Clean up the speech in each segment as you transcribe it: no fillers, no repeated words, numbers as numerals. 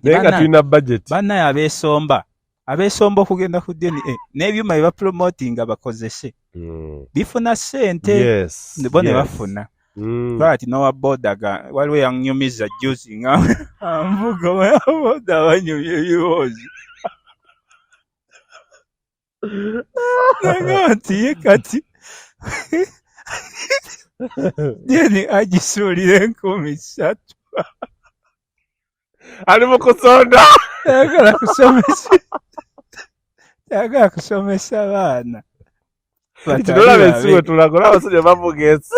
Nenga tulina budget. Banna abesomba okugenda ku ddeni n'ebyuma bye bapromotinga bakozese. Bifuna ssente. Yes. Bo ne bafuna. Kati nowa boda waliwo yanyumiza juice nga amvuga wa boda banyumye ebiwozi. Nagati kati. Deni agisuulira 1,000. Ali mu kusonda. Yagala kusomesa abaana. Tulaba ensigo tulakola abasajja bavugensi.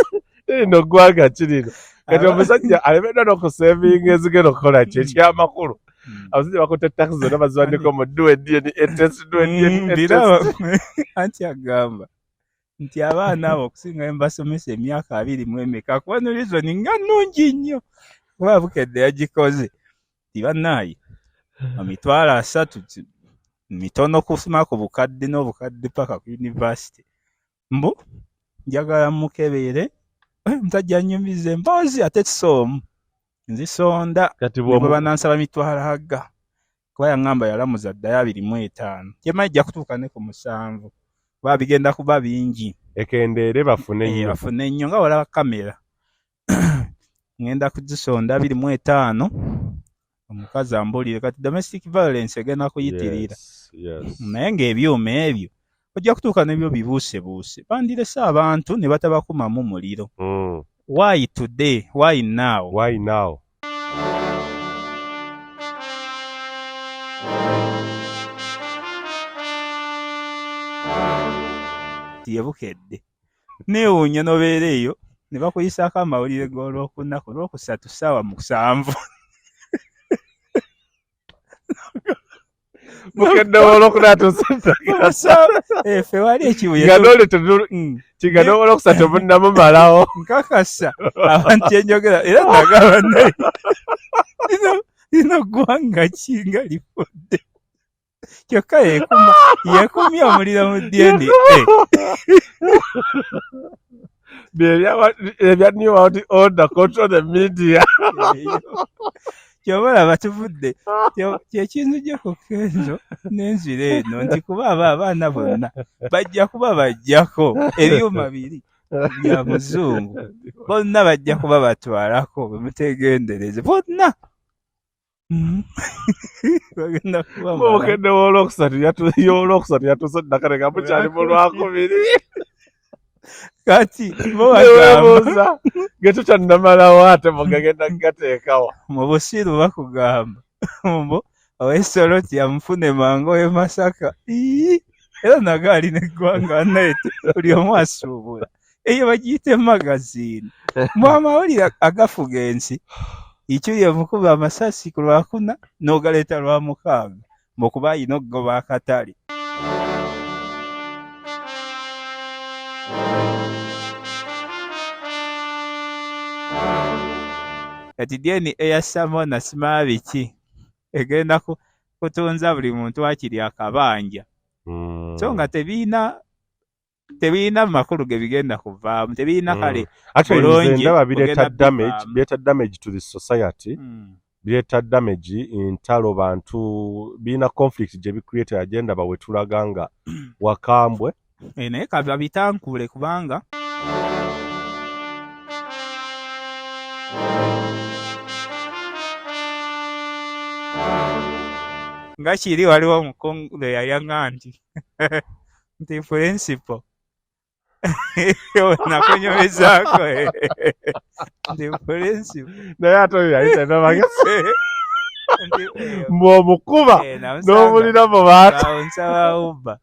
No gwanga kirino. Kati omusajja alemedwa n'okusevinga ezigenda okukola ki ekyamakulu. Abasajja bakotta tax zonna baziwandika mu DND test. Anti agamba nti abaana abo okusinga mbasomesa emyaka 20 kuba no reason nga nnungi nnyo. Kuba Bukedde yagikoze. Tibanayi. Emitwalo 3 mitono kusoma ku bukadde n'obukadde paka ku university. Mbu njagala mukebere mtajja nyumize mpozi ate kisomu. Nzisonda kati bwo banansaba mitwalo haga. Kuba yangamba yalamuza ddaya 25. Yema ijja kutuuka ne ku 7. Kuba bigenda kuba bingi. Ekendere bafune nnyo. Bafune nnyo nga wala kamera. Ngenda kuzisonda 25. Omukazi ambulire kati domestic violence egenda kuyitirira. Yes. Naye ng'ebyuma ebyo ojja kutuuka n'ebyo bibuuse. Bandirese abantu ne batabakumamu muliro. Why today? Why now? Why now? Bukedde. Neewuunya n'obeera eyo ne bakuyisaako amawulire g'olwokunaku Lwokusatu ssaawa 7. Bukedde Olwokusatu ffe wali ekibuye kigano Olwokusatu munnamumalawo. Nkakasa abantu enjogera era nagamba naye lino ggwanga ki nga lifudde. Kyokka yekumya omuliro mu DND. Ebya New World Order control the media. Kyobala batuvudde kyekinzija ku Kenzo n'enzira eno nti kuba abaana bonna bajja kuba bajjako ebyuma 2 bya muzungu. Bonna bajja kuba batwalako bemutegendereze bonna. Bagenda kuba Bukedde Olwokusatu yatusodda kale nga mukyali mu Lwakubiri. Kati bo bagamba getukyannamalawo ate mugagenda gateekawa mu busiru bakugamba mbo ow'essolo tiyamufune mango w'e Masaka. Era naga alina eggwanga nete buli omu asuubula eyo bagiyita magazine. Mu amawulire agafuga ensi ikyuye mukuba amasasi ku Lwakuna n'ogaleeta Lwamukaaga mbukuba ayina okugoba akatale. Kati DND eyassamu na sima biki egenda kutunza buli muntu akiri akabanja. So nga tebiina makulu ge bigenda kuvaamu. Tebiina kale bulungi. Ndaba bireeta damage to the society. Bireeta damage intalo bantu biina conflict gye bicreate agenda bawe tulaganga wakambwe. Naye kaba bitankule kubanga nga kiri waliwo omukungu yayanga nti principal nakunyomezaako nti principal naye ate oyo yayita nabagese mbw'omukuba n'omulira mu bantu nsabawubba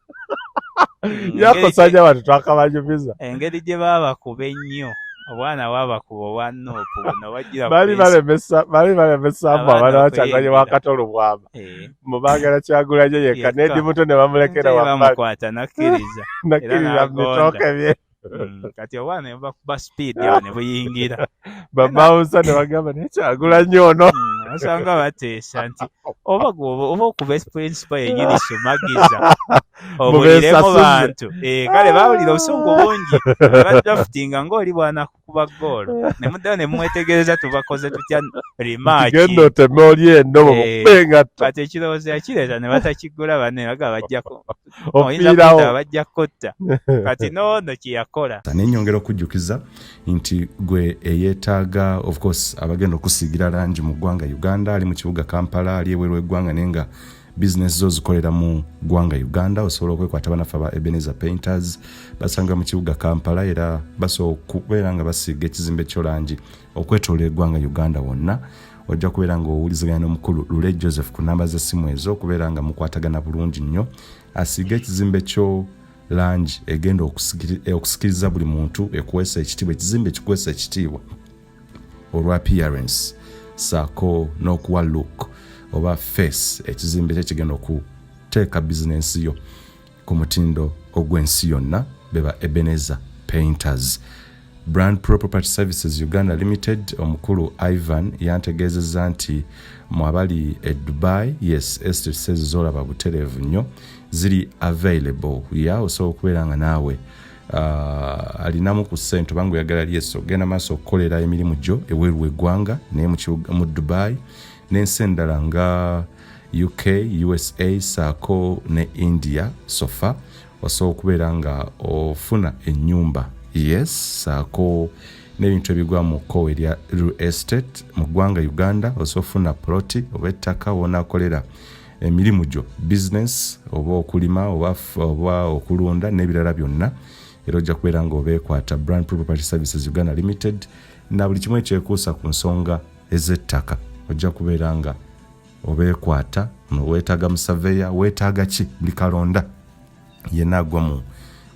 yakosajja bantu twakabanyumiza engeri gye baabakuba ennyo obwana bwabakuba obwanoopu buno bagira bali balemesamba abaana bakyaganye wakatolo bwama mubagala Kyagulanyi yekka Nedi muto ne bamulekera bamukwata nakkiriza bitooke bye kati obwana ne bakuba speed ne buyingira babawusa ne bagamba naye Kyagulanyi ono osanga bateesa nti oba okuba principal yennyini sumagiza obuliremu bantu kale bawulira obusungu bungi ne badraftinga ng'oli bwana kuba goal ne muddayo ne mwetegereza tubakoze tutya rematch gendo temoli endo benga kati ekirowoozo yakireeta ne batakigula banne baga bajjako opirawo bajja kotta kati noono kyeyakola nenyongera okujjukiza nti gwe eyeetaaga of course abagenda okusiigira langi mu ggwanga Uganda ali mu kibuga Kampala ali eweru eggwanga nenga business zo zikolera mu ggwanga Uganda osobola okwekwata banafa ba Ebenezer Painters basanga mu kibuga Kampala era basobola okubeera nga basiiga ekizimbe ky'olangi okwetolera eggwanga Uganda wonna ojja kubeera ng'owuliziganya n'omukulu Lule Joseph ku namba z'essimu ezo okubeera nga mukwatagana bulungi nnyo asiiga ekizimbe kyo langi egenda okusikiriza buli muntu ekuweesa ekitiibwa ekizimbe ekikuweesa ekitiibwa olwa appearance saako n'okuwa look oba face ekizimbe ekigenda okuteeka bizinensi yo ku mutindo ogw'ensi yonna beba Ebenezer Painters. Brand Pro Property Services Uganda Limited omukulu Ivan yantegeezezza nti mwabali e Dubai yes estate says zolaba butereevu nnyo ziri available osobola okubeera nga naawe alinamu ku ssente oba oyagala lyeso genda maaso okukolera emirimu gyo eweeru eggwanga naye mu Dubai n'ensi endala nga UK, USA, saako ne India sofa osobola okubeera nga ofuna ennyumba yes saako n'ebintu ebigwa mu kkowe erya real estate mu ggwanga Uganda osobola ofuna ploti oba ettaka wonaakolera emirimu gyo business oba okulima oba okulunda n'ebirala byonna era ojja kubeera nga obeekwata Brand Property Services Uganda Limited na buli kimu ekyekuusa ku nsonga ez'ettaka ojja kubeera nga obeekwata weetaaga musaveya weetaaga ki buli kalonda yenna agwa mu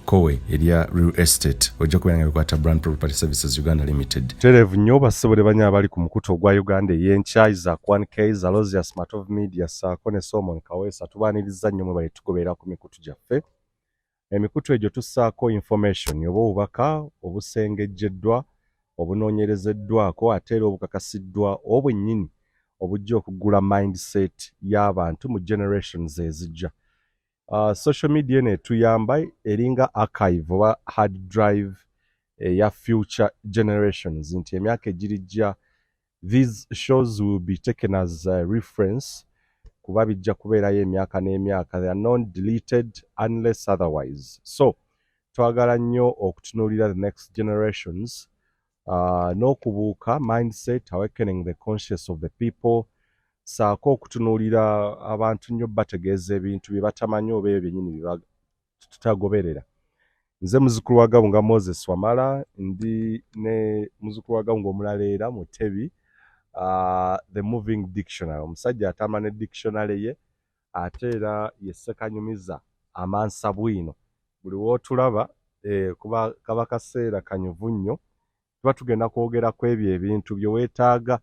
kowe erya real estate ojja kubeera nga bekwata Brand Property Services Uganda Limited. tereevu nnyo basobole banya abali ku mukutu ogwa Uganda ey'enkya Isaac 1K Zalozia Smart of Media saako ne Solomon Kaweesa tubaaniriza nnyo mwe bali tugoberera ku mikutu gyaffe. Emikutu egyo tussaako information oba obubaka obusengejjeddwa obunoonyerezeddwako ate era obukakasiddwa obwennyini obujja okuggula mindset y'abantu mu generations ezijja. Social media netuyamba eringa archive oba hard drive ya future generations nti emyaka egirijja these shows will be taken as a reference kuba bijja kubeerayo emyaka n'emyaka they are non deleted unless otherwise. So twagala nnyo okutunuulira the next generations n'okubuuka mindset awakening the conscious of the people saako okutunuulira abantu nnyo bategeeza ebintu bye batamanyi oba ebyo byennyini bye tutagoberera. Nze muzukulu wa Gabunga Moses Wamala ndi ne muzukulu wa Gabunga omulala era Mutebi the moving dictionary omusajja atama ne dictionary ye ate era yesekanyumiza amansa bwino buli wootulaba kuba kaba kaseera kanyuvu nnyo tuba tugenda kwogera ku ebyo ebintu bye weetaaga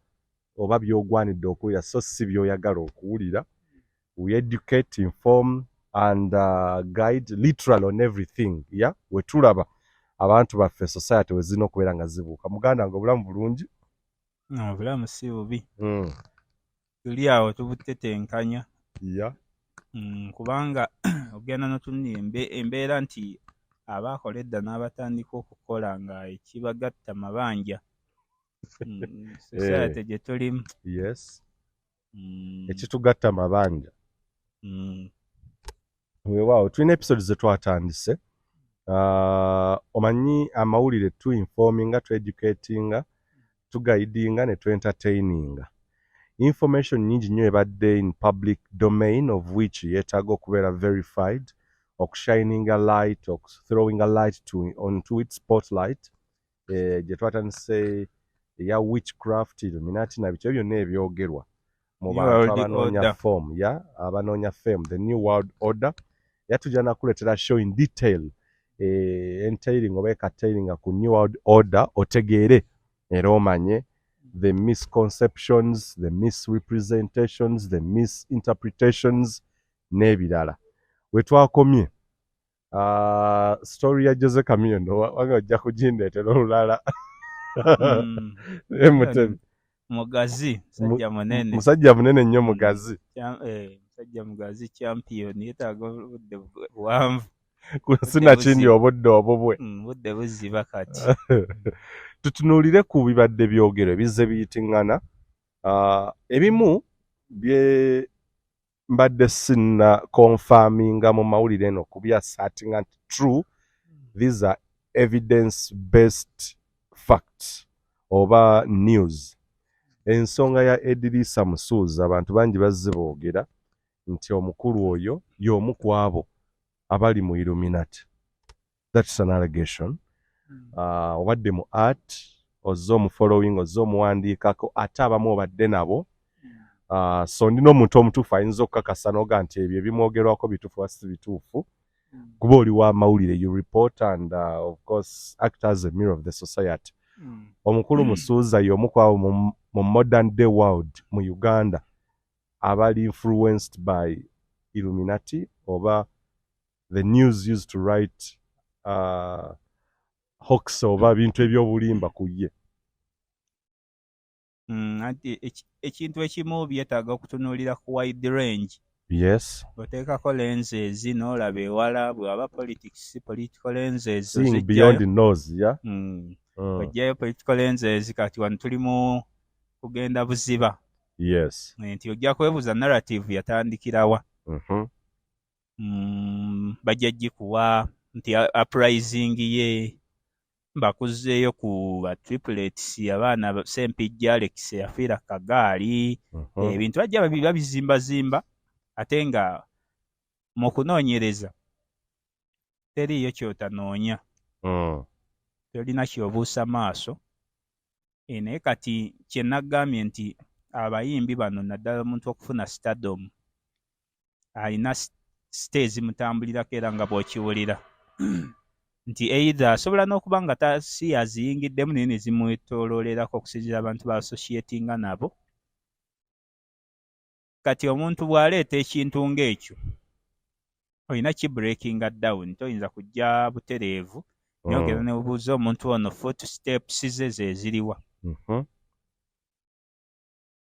oba by'ogwanidde okuwulira so si by'oyagala okuwulira. We educate, inform and guide literal on everything. Yeah? Wetulaba abantu baffe society wezina okubeera nga zibuuka. Muganda nga obulamu bulungi? Obulamu si bubi. Tuli awo tubutetenkanya. Yeah. Kubanga ogenda n'otunira embeera nti abaakola edda n'abatandika okukola nga ekibagatta mabanja. Society gye tulimu. Yes. Ekitugatta mabanja. Weewaawo tulina episodes ze twatandise. Omanyi amawulire tu informinga, tu educatinga, tu guidinga ne tu entertaininga. Information nyingi nnyo ebadde in public domain of which yeetaaga okubeera verified, okushining a light, throwing a light onto its spotlight. Gye twatandise eya witchcraft, Illuminati na biki byonna ebyogerwa mu bantu abanoonya form abanoonya fame, the new world order. Yatujja nakuleetera show in detail entailing oba ekatailinga ku new world order otegeere era omanye the misconceptions, the misrepresentations, the misinterpretations n'ebirala. Wetwakomye story ya Jose Camilo wanga ojja kugindeetera olulala. Mugazi musajja munene nnyo mugazi. Musajja mugazi champion yeetaaga obudde buwanvu. Sina kindi obudde obubwe. obudde buziba kati. Tutunuulire ku bibadde byogero bizze biyitiŋŋana. Ebimu bye mbadde sinna confirminga mu mawulire eno kubyasaatinga nti true, these are evidence based facts oba news. Ensonga ya Yandileeta Musuuza abantu bangi bazze boogera nti omukulu oyo y'omu ku abo abali mu Illuminati. That's an allegation. Obadde mu art ozze omufollowing ozze omuwandiikako ate abamu obadde nabo. So ndina omuntu omutuufu ayinza okukakasa n'oga nti ebyo ebimwogerwako bituufu oba si bituufu. Kuba oli wa mawulire, you report and of course act as a mirror of the society. Omukulu Musuuza y'omu ku abo mu modern day world mu Uganda abali influenced by Illuminati oba the news used to write hoax oba bintu ebyobulimba ku ye. Anti ekintu ekimu byetaaga okutunuulira ku wide range. Yes. Oteekako lenses n'olaba ewala bw'aba political lenses. Seeing beyond the nose, yeah? Ojjayo political lenses kati wano tuli mu kugenda buziba. Yes. Nti ojja kwebuuza narrative yatandikirawa. Bajja gikuwa nti uprising ye bakuzzeeyo ku ba triplets abaana Sempijja Alex yafiira kagaali. Ebintu bajja babizimba ate nga mu kunoonyereza teriiyo kyotanoonya. Tolina kyobuusa maaso. Naye kati kye nagambye nti abayimbi bano naddala omuntu okufuna stardom alina site ezimutambulirako era nga bw'okiwulira nti either asobola n'okuba nga si yaziyingiddemu naye ne zimwetooloolerako okusinziira abantu b'associatinga nabo. Kati omuntu bw'aleeta ekintu ng'ekyo olina kibreakinga down, toyinza kujja butereevu nyongera ne bubuuza omuntu ono footsteps ze zeziriwa.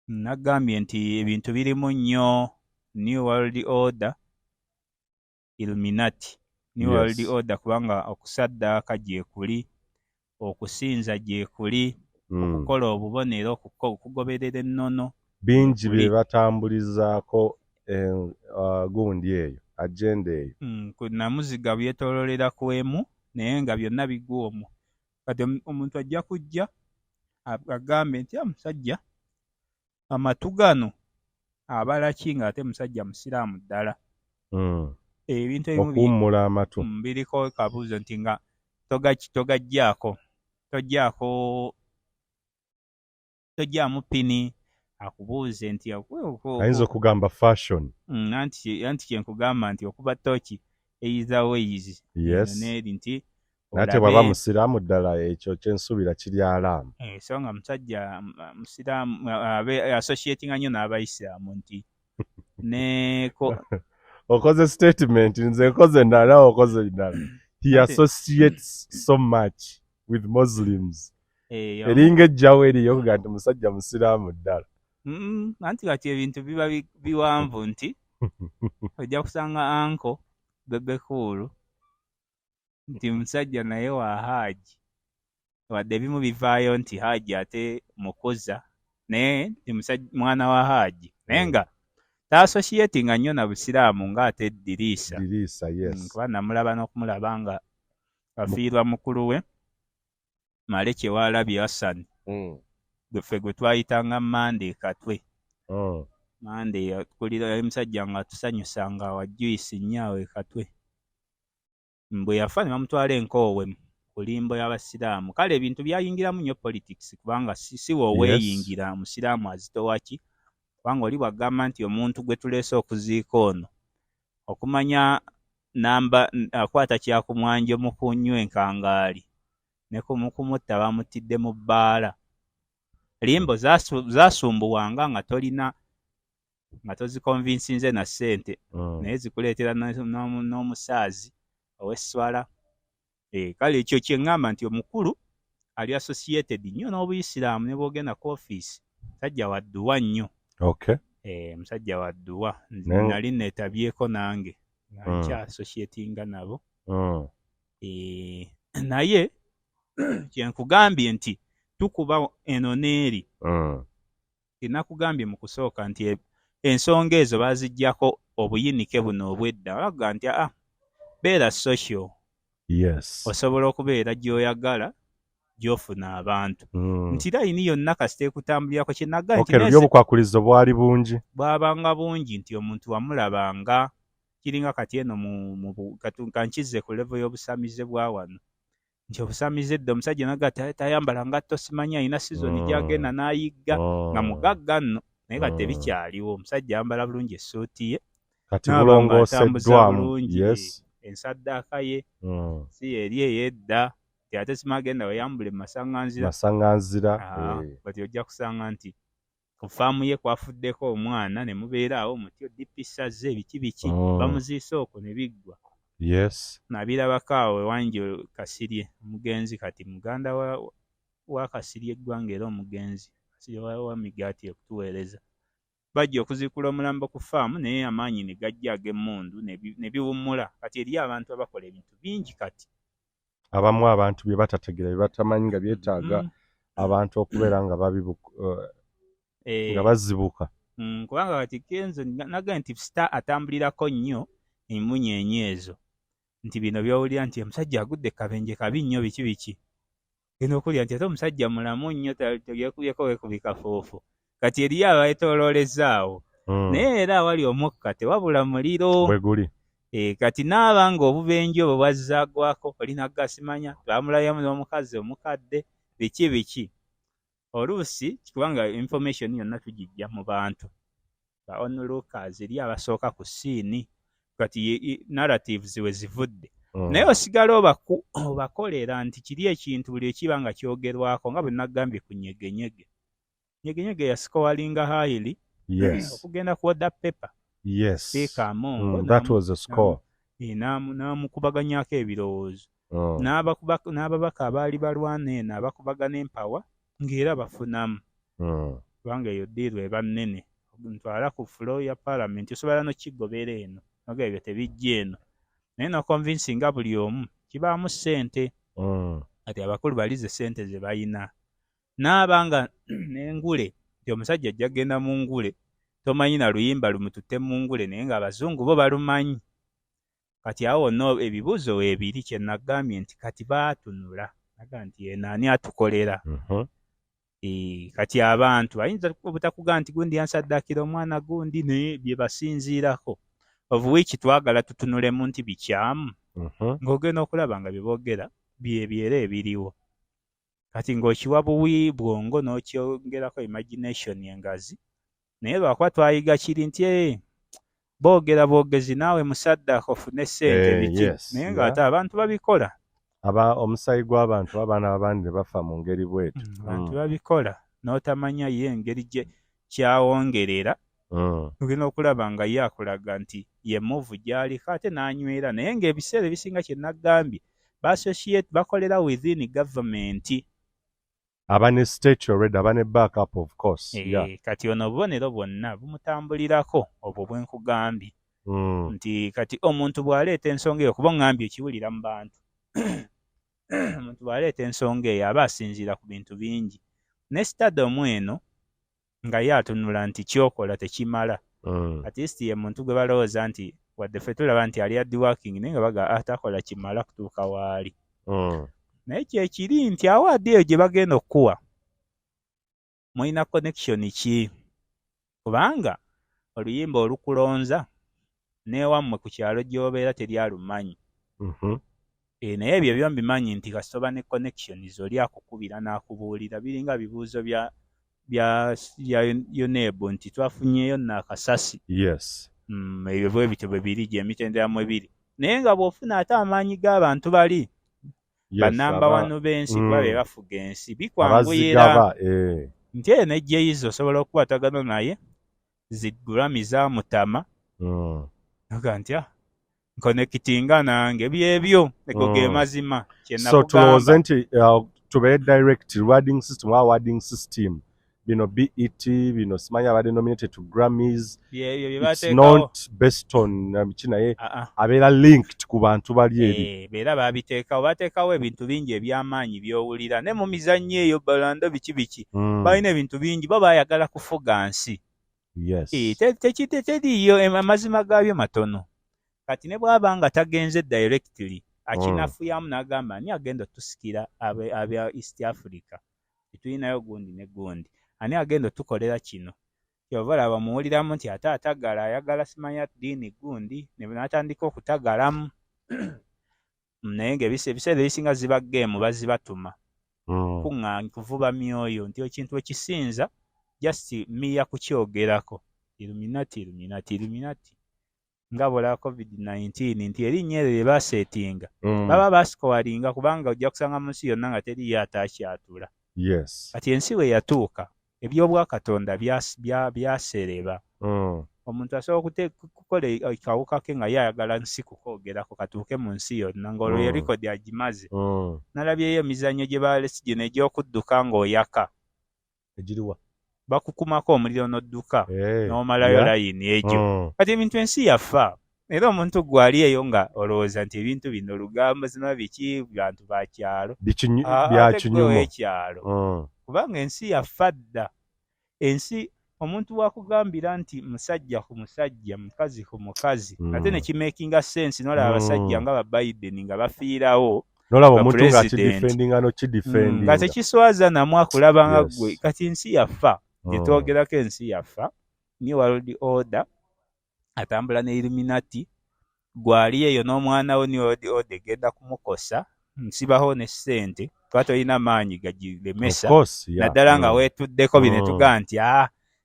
Nagambye nti ebintu birimu nnyo New World Order, Illuminati. New World Order kubanga okusaddaaka gyekuli, okusinza gyekuli, okukola obubonero, okugoberera ennono. Bingi bye batambulizaako gundi eyo, agenda eyo. Ku namuziga byetoololera ku emu naye nga byonna bigwa omwo. Kati omuntu ajja kujja agambe nti musajja amatu gano abalaki nga ate musajja musiraamu ddala. Ebintu ebimu okuwummula amatu biriko kabuuzo nti nga tojjaamu pini akubuuze nti ayinza okugamba fashion. Anti kyenkugamba nti okuba tooki either ways. Neri nti ate bw'aba musiraamu ddala ekyo kyensuubira kiri alaamu. So nga musajja musiraamu associatinga nnyo n'abayisiraamu nti okoze statement nze nkoze ndala okoze ndala. He associates so much with Muslims. Eringa ejjawo eriyo kuga nti musajja musiraamu ddala. Anti kati ebintu biba biwanvu nti ojja kusanga anko bebe cool nti musajja naye wa haji wadde ebimu bivaayo nti haji ate mukoza naye nti musajja mwana wa haji naye nga associatinga nnyo na busiraamu ng'ate Yandileeta. Yes. Kuba namulaba n'okumulaba nga afiirwa mukulu we Maleke Waalabye Hassan. Ffe gwe twayitanga Monday Katwe. Monday kulira musajja nga tusanyusanga wa Joyce nnyawe Katwe. Bwe yafa ne bamutwala enkoowe ku limbo y'abasiraamu. Kale ebintu byayingiramu nnyo politics kubanga si weeyingira musiraamu azitowaki. Kubanga oli bw'agamba nti omuntu gwe tuleese okuziika ono okumanya namba akwata kyakumwanjo mu kunywa enkangaali ne kumutta bamutidde mu bbaala. Limbo zasumbuwanga nga tolina nga tozikonvinsinze na ssente naye zikuleetera n'omusaazi ow'esswala. Kale ekyo kye ŋŋamba nti omukulu ali associated nnyo n'Obuyisiraamu ne bw'ogenda ku ofiisi musajja wadduwa nnyo. Musajja wadduwa nali neetabyeko nange nga nkya associatinga nabo. naye kyenkugambye nti tukuba eno n'eri. Nakugambye mu kusooka nti ensonga ezo baaziggyako obuyinike buno obwedda. Olaga nti beera social. Yes. Osobola okubeera gy'oyagala gy'ofuna abantu. Nti layini yonna kasita ekutambulirako kyenaga nti obukwakkulizo bwali bungi. Bwabanga bungi nti omuntu wamulabanga. Kiringa kati eno kankize ku level y'obusamize bwa wano. Nti obusamize edda omusajja naga tayambala ngatto simanya alina sizoni gy'agenda n'ayigga nga mugagga nno. Naye kati tebikyaliwo. Omusajja ayambala bulungi essuuti ye. Kati bulongooseddwamu. Yes. Ensaddaaka ye si eri ey'edda. Ate simagenda weyambule masaŋŋanzira. Kati ojja kusanga nti ku faamu ye kwafuddeko omwana ne mubeeraawo mutyo dipisaze biki bamuziise okwo ne biggwa. Yes. Nabirabako awo Wangi Kasirye omugenzi kati muganda wa Kasirye eggwanga era omugenzi Kasirye wa migaati okutuweereza. Bajja okuzikula omulambo ku faamu naye amaanyi ne gajja ag'emmundu ne biwummula. Kati eri abantu abakola ebintu bingi kati. Abamu abantu bye batategeera bye batamanyi nga byetaaga abantu okubeera nga nga bazibuka. Kubanga kati Kenzo naga nti sita atambulirako nnyo emmunyeenye ezo. Nti bino by'owulira nti omusajja agudde kabenje kabi nnyo biki. Genda okulya nti ate omusajja mulamu nnyo tegekubyeko wekubika foofu. Kati eriyo abeetooloolezaawo. Naye era awali omukka tewabula muliro. Bwe guli. Kati n'abanga obubenje obwo bwazzaagwako olina gasimanya bamulayamu n'omukazi omukadde biki. Oluusi kubanga information yonna tugijja mu bantu. Ba onlookers eri abasooka ku siini. Kati narratives we zivudde. Naye osigala obakolera nti kiri ekintu buli ekiba nga kyogerwako nga bwe nagambye ku nyegenyege. Nyegenyege yasikowalinga highly. Yes. Okugenda ku order paper. Yes. Speaker Amongo. That was a score. N'amukubaganyako ebirowoozo. N'ababaka abaali balwana eno abakubagana empawa ng'era bafunamu. Kubanga eyo ddiiru eba nnene. Ntwala ku floor ya parliament osobola n'okigoberera eno. Naga ebyo tebijja eno. Naye no convincing buli omu kibaamu ssente. Kati abakulu balize ssente ze bayina. N'abanga n'engule nti omusajja ajja genda mu ngule. Tomanyi na luyimba lumututte mu ngule naye ng'abazungu bo balumanyi. Kati awo no ebibuuzo ebiri kye nagambye nti kati baatunula. Naga nti ani atukolera. Kati abantu bayinza obutakuga nti gundi yansaddaakira omwana gundi naye bye basinziirako. Of which twagala tutunulemu nti bikyamu. Ng'ogenda okulaba nga bye boogera byera ebiriwo. Kati ng'okiwa buwi bwongo n'okyongerako imagination engazi. Naye lwakuba twayiga kiri nti boogera boogezi naawe musaddaaka ofune ssente biki. Naye ng'ate abantu babikola. Omusayi gw'abantu abaana abandi ne bafa mu ngeri bw'etyo. Abantu babikola n'otamanya ye engeri gye kyawongerera. Tugenda okulaba nga ye akulaga nti ye move gy'aliko ate n'anywera naye ng'ebiseera ebisinga kye nagambye bassociate bakolera within government. Aba ne state already, aba ne backup of course. Kati ono obubonero bwonna bumutambulirako obwo bwenkugambye. Nti kati omuntu bw'aleeta ensonga eyo kuba ngambye ekiwulira mu bantu. Omuntu bw'aleeta ensonga eyo aba asinziira ku bintu bingi. Ne stadium eno nga ye atunula nti kyokola tekimala. At least ye muntu gwe balowooza nti wadde ffe tulaba nti ali hard working naye nga baga atakola kimala kutuuka waali. Naye kyekiri nti awaadi eyo gye bagenda okukuwa mulina connection ki? Kubanga oluyimba olukulonza n'ewammwe ku kyalo gy'obeera teryalumanyi. Naye ebyo byombi bimanyi nti kasitoba ne connection z'oli akukubira n'akubuulira biringa bibuuzo bya yoneebo nti twafunyeyo n'akasasi. Yes. Ebyo bwe bityo bwe biri gy'emitenderamu ebiri. Naye nga bw'ofuna ate amaanyi g'abantu bali banamba wano b'ensi kuba be bafuga ensi bikwanguyira nti eyo nejjeyizo osobola okukwatagana naye ziggulami za mutama aga nti nkonekitinga nange byebyo ego ge mazima so tulowooze nti tubeere direct rewarding system bino BET bino simanya abadde nominated to Grammys. It's Byebateekawo. not based on kinaye abeera linked ku bantu bali eri. Beera bateekawo ebintu bingi eby'amaanyi by'owulira ne mu mizannyo eyo balando biki balina ebintu bingi bo baayagala kufuga nsi. Yes. Teriyo amazima gaabyo matono. Kati ne bw'aba nga tagenze directly akinafuyamu n'agamba ani agenda tusikira abya East Africa. Tulinayo gundi ne gundi. Ani agenda tukolera kino. Kyova laba muwuliramu nti ate atagala ayagala simanya ddiini gundi ne natandika okutagalamu. Naye ng'ebiseera ebisinga ziba geemu bazibatuma. Kuvuba myoyo nti ekintu ekisinza just miya kukyogerako. Illuminati. Nga bola COVID-19 nti erinnya eryo lye baasetinga. Baba baasikowalinga kubanga ojja kusanga mu nsi yonna nga teriyo ataakyatula. Yes. Kati ensi we yatuuka ebyobwakatonda byasereba. Omuntu asobola okukola akawuka ke nga yayagala nsi kukoogerako katuuke mu nsi yonna ng'olwo ye rekodi agimaze. Nalabyeyo emizannyo gye baalesi gino egy'okudduka ng'oyaka. Egiriwa? Bakukumako omuliro n'odduka n'omalayo layini egyo. Kati ebintu ensi yafa. Era omuntu gwali eyo nga olowooza nti ebintu bino lugambo zino biki bantu ba kyalo. Bya kinyumo. Kubanga ensi yafa dda. Ensi omuntu wakugambira nti musajja ku musajja, mukazi ku mukazi. Ate ne kimakinga sense n'olaba abasajja nga ba Biden nga bafiirawo. Nolaba omuntu nga kidefendinga no kidefendinga. Kati kiswaza namwe akulaba nga gwe. Kati ensi yafa. Gyetwogerako ensi yafa. New World Order. Atambula ne Illuminati. Gwali eyo n'omwana we New World Order genda kumukosa. Nsibaho ne ssente. Twali tolina maanyi gagilemesa. Naddala nga weetuddeko bine tuga nti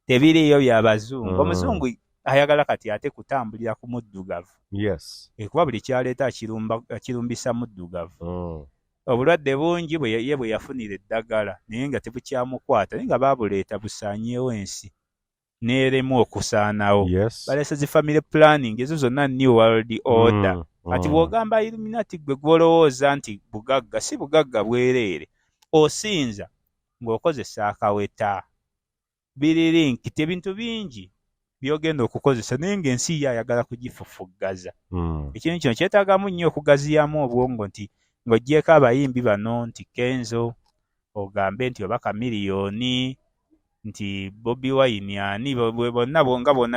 tebiriyo by'abazungu. Omuzungu ayagala kati ate kutambulira ku muddugavu. Yes. Kuba buli kyaleeta akirumbisa muddugavu. Obulwadde bungi ye bwe yafunira eddagala naye nga tebukyamukwata naye nga baabuleeta busaanyeewo ensi n'eremu okusaanawo. Baleese zi family planning ezo zonna New World Order. Kati bw'ogamba Illuminati gwe gw'olowooza nti bugagga si bugagga bwereere osinza ng'okozesa akaweta. Biri linked ebintu bingi byogenda okukozesa naye ng'ensi yayagala kugifufuggaza. Ekintu kino kyetaagamu nnyo okugaziyamu obwongo nti ng'oggyeko abayimbi bano nti Kenzo ogambe nti oba Kamiliyoni nti Bobi Wine ani bonna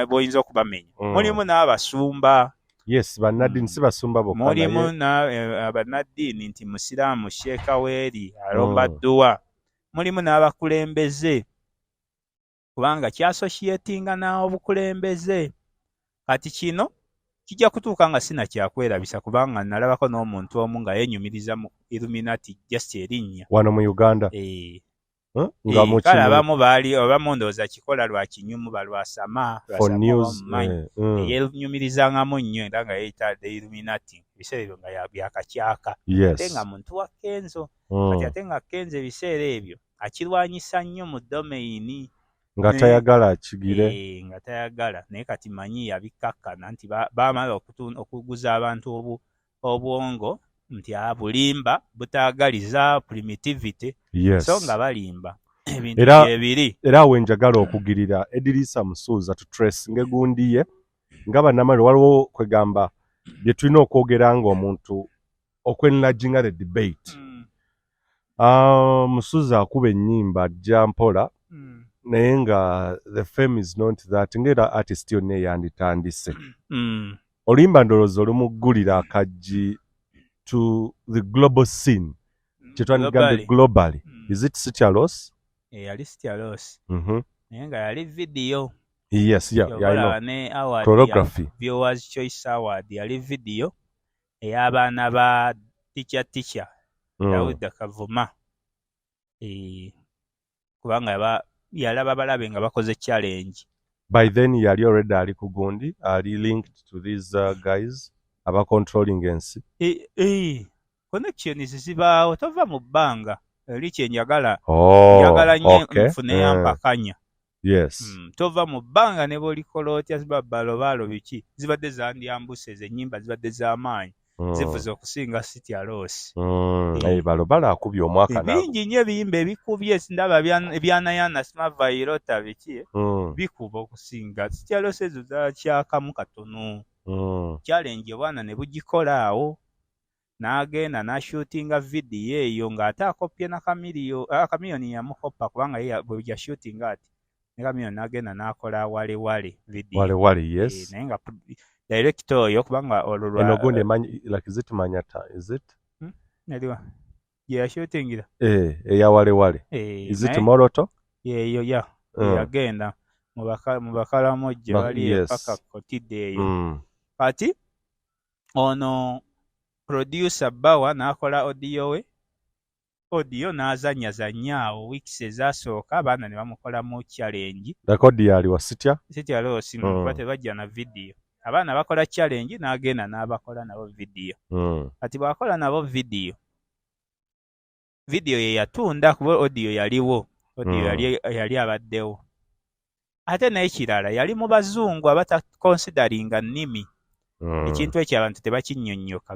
b'oyinza okubamenya. Mulimu n'abasumba. Yes, bannaddiini si basumba bokka. Mulimu abannaddiini nti Musiraamu Sheikh Aweri alomba dduwa. Mulimu n'abakulembeze kubanga kyasosietinga n'obukulembeze. Kati kino kijja kutuuka nga sina kyakwerabisa kubanga nalabako n'omuntu omu nga yenyumiriza mu Illuminati just erinnya. Wano mu Uganda. Kale abamu baali obamu ndowooza kikola lwa kinyumu balwasama yenyumirizangamu nnyo era nga yeeyita Illuminati ebiseera ebyo nga byakacyaka. Ate nga muntu wa Kenzo. Kati ate nga Kenzo ebiseera ebyo akirwanyisa nnyo mu domaini. Nga tayagala akigire. Nga tayagala naye kati manyi yabikkakkana nti baamala okuguza abantu obwongo nti bulimba butaagaliza primitivity. So nga balimba ebintu byebiri. Era we njagala okugirira Edrisa Musuuza tutrace ng'egundi ye nga bannamawulire waliwo kwegamba bye tulina okwogera ng'omuntu okwennaginga the debate. Musuuza akuba ennyimba ajja mpola naye nga the fame is not that ng'era artist yonna eyanditandise. Olimba ndowooza olumuggulira akaggi to the global scene. Kyetwandigambe globally. Is it Sitialos? Yali Sitialos. Naye nga yali video. Yes, I know. Ne award choreography. Viewers Choice Award yali video ey'abaana ba teacher. Dawudi Kavuma. Kubanga yalaba balabe nga bakoze challenge. By then yali already ali ku gundi, ali linked to these guys aba controlling ensi. Connection zibaawo tova mu bbanga. Eri kyenjagala. Njagala nnyo nfune yampakanya. Yes. Tova mu bbanga ne bw'olikola otya ziba balobalo biki. Zibadde zandyambuse ennyimba zibadde z'amaanyi. zivuze okusinga City Alose. Balobala akubye omwaka nago. Bingi nnyo ebiyimba ebikubye ndaba ebyanayana Famire-Biwanvuye biki bikuba okusinga City Alose ezo zakyakamu katono. Challenge bwana ne bugikola awo n'agenda n'ashootinga vidiyo eyo ng'ate akopye na Kamiliyoni yamukopa kubanga ye bwe shooting ati ne Kamiliyoni n'agenda n'akola wale vidiyo. Wale yes. Naye nga director oyo kubanga olulwa eno gundi emanyi like is it Manyata is it naliwa ya shootingira eya wale is it Moroto yeyo yagenda mu Bakalamojje bali paka Kotide eyo kati ono producer Bawa n'akola audio n'azanya awo weeks ezasooka abaana ne bamukolamu challenge. Record yali wa City Alose bate bajja na video. Abaana bakola challenge n'agenda n'abakola nabo video. Kati bakola nabo video ye yatunda kuba audio yaliwo. Audio yali abaddewo. Ate n'ekirala yali mu bazungu abata consideringa nnimi. Ekintu ekyo abantu tebakinnyonnyoka.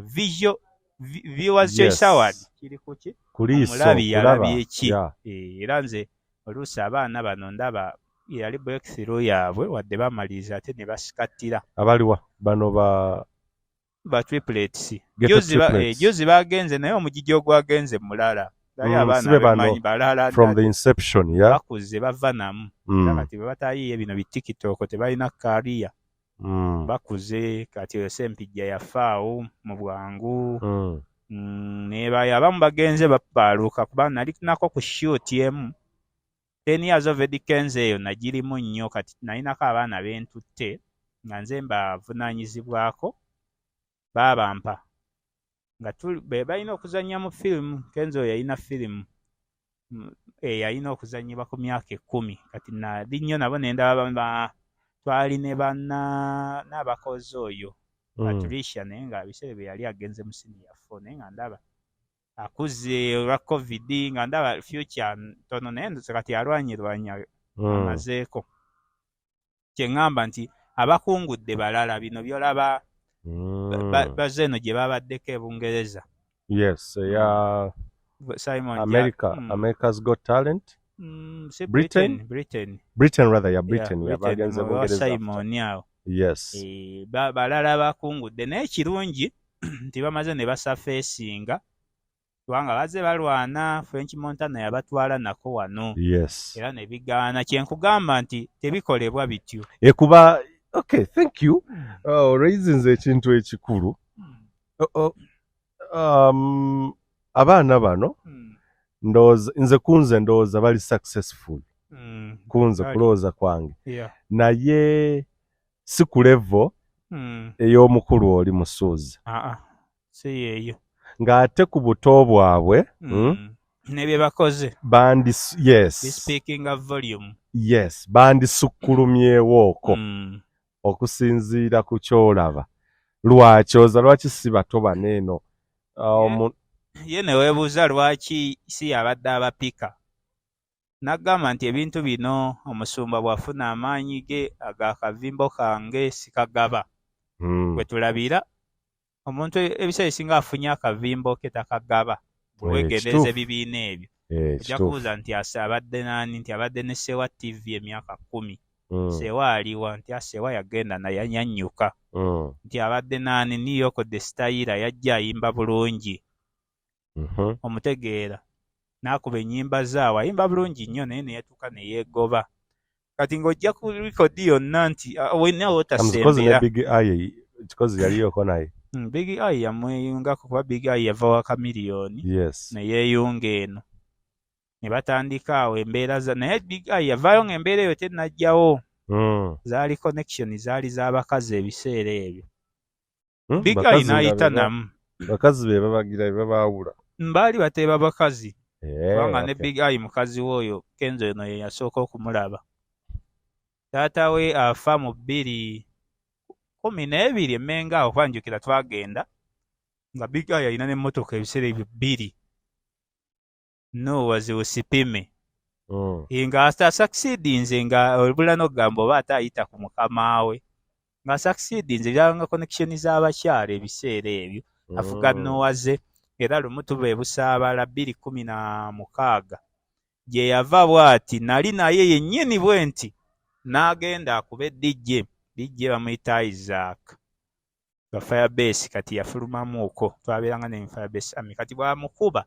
Viewers Choice Award kiri kuki? Omulabi yalabye eki. Era nze oluusi abaana bano ndaba yali breakthrough yaabwe wadde bamaliza ate ne basikattira. Abaliwa bano ba triplets. Juzi bagenze naye omugigi ogwagenze mulala. Naye abaana bamanyi balala from the inception bakuze bava namu. Kati batayiye bino bitikitoko tebalina career. Bakuze kati Sempijja yafaawo mu bwangu. Abamu bagenze bapaaluka kuba nali nako ku shoot emu 10 years of Edikenze eyo nagirimu nnyo kati nalinako abaana bentutte nga nze mbavunaanyizibwako babampa nga balina okuzannya mu firimu. Kenzo oyo yalina firimu yalina okuzannyibwa ku myaka 10 kati nali nnyo nabo nendaba twali ne n'abakozi oyo Patricia naye nga biseera bye yali agenze mu senior 4 naye nga ndaba akuze olwa COVID nga ndaba future ntono naye kati alwanyirwanya amazeeko. Kyeŋŋamba nti abakungudde balala bino byolaba bazeno gye babaddeko e Bungereza. Yes, Simon America's Got Talent. Britain rather, Britain yabagenze Bungereza. Simon yawo. Yes. Balala bakungudde naye kirungi nti bamaze ne basafeesinga kubanga baze balwana. French Montana yabatwala nako wano. Yes. Era ne bigaana kyenkugamba nti tebikolebwa bityo. Kuba okay, thank you. Raisins ekintu ekikulu. Abaana bano nze kunze ndowooza bali successful. Kunze kulowooza kwange. Naye si ku level ey'omukulu oli musuuza. Si yeeyo. Ng'ate ku buto bwabwe ne bye bakoze. Yes. Speaking of volume. Yes. Bandisukkulumyewooko okusinziira ku kyolaba. Lwaki si bato baneeno. Ye ne weebuuza lwaki si yabadde abapika. Nagamba nti ebintu bino omusumba bw'afuna amaanyi ge ag'akavimbo kange sikagaba. Bwe tulabira omuntu ebiseera ebisinga afunye akavimbo ke takagaba. Weegendereza ebibiina ebyo. Ojja kubuuza nti abadde nani nti abadde ne Sewa TV emyaka 10. Sewa aliwa nti Sewa yagenda nayannyuka. Nti abadde nani New York the Style yajja ayimba bulungi. Omutegeera. N'akuba ennyimba zaawe ayimba bulungi nnyo naye ne yatuuka ne yeegoba. Kati ng'ojja ku likodi yonna nti wenawo otasembera. Kikozi yaliyoko naye. Big Eye yamweyungako kuba Big Eye yava wa Kamiliyoni. Yes. Ne yeeyunga eno. Ne batandika awo embeera naye Big Eye yavaayo ng'embeera eyo tennajjawo. Zaali connection zaali z'abakazi ebiseera ebyo. Big Eye n'ayita namu. Bakazi be babagira babaawula. Baali bateeba bakazi. Kubanga ne Big Eye mukazi w'oyo Kenzo eno ye yasooka okumulaba. Taata we afa mu 2012 Emmenga awo kwanjukira twagenda nga Big Eye alina n'emmotoka ebiseera ebyo 2. No wazi usipime. Nga succeedinze nga olubula n'ogamba oba ate ayita ku mukama we. Nga succeedinze byanga connection z'abakyala ebiseera ebyo. afuga Nowaze era lumutuba ebusaabala 2016 gye yava bw'ati nali naye yennyini bwe nti n'agenda akuba DJ bamuyita Isaac Firebase kati yafulumamuuko twabeeranga ne Firebase ami kati bwamukuba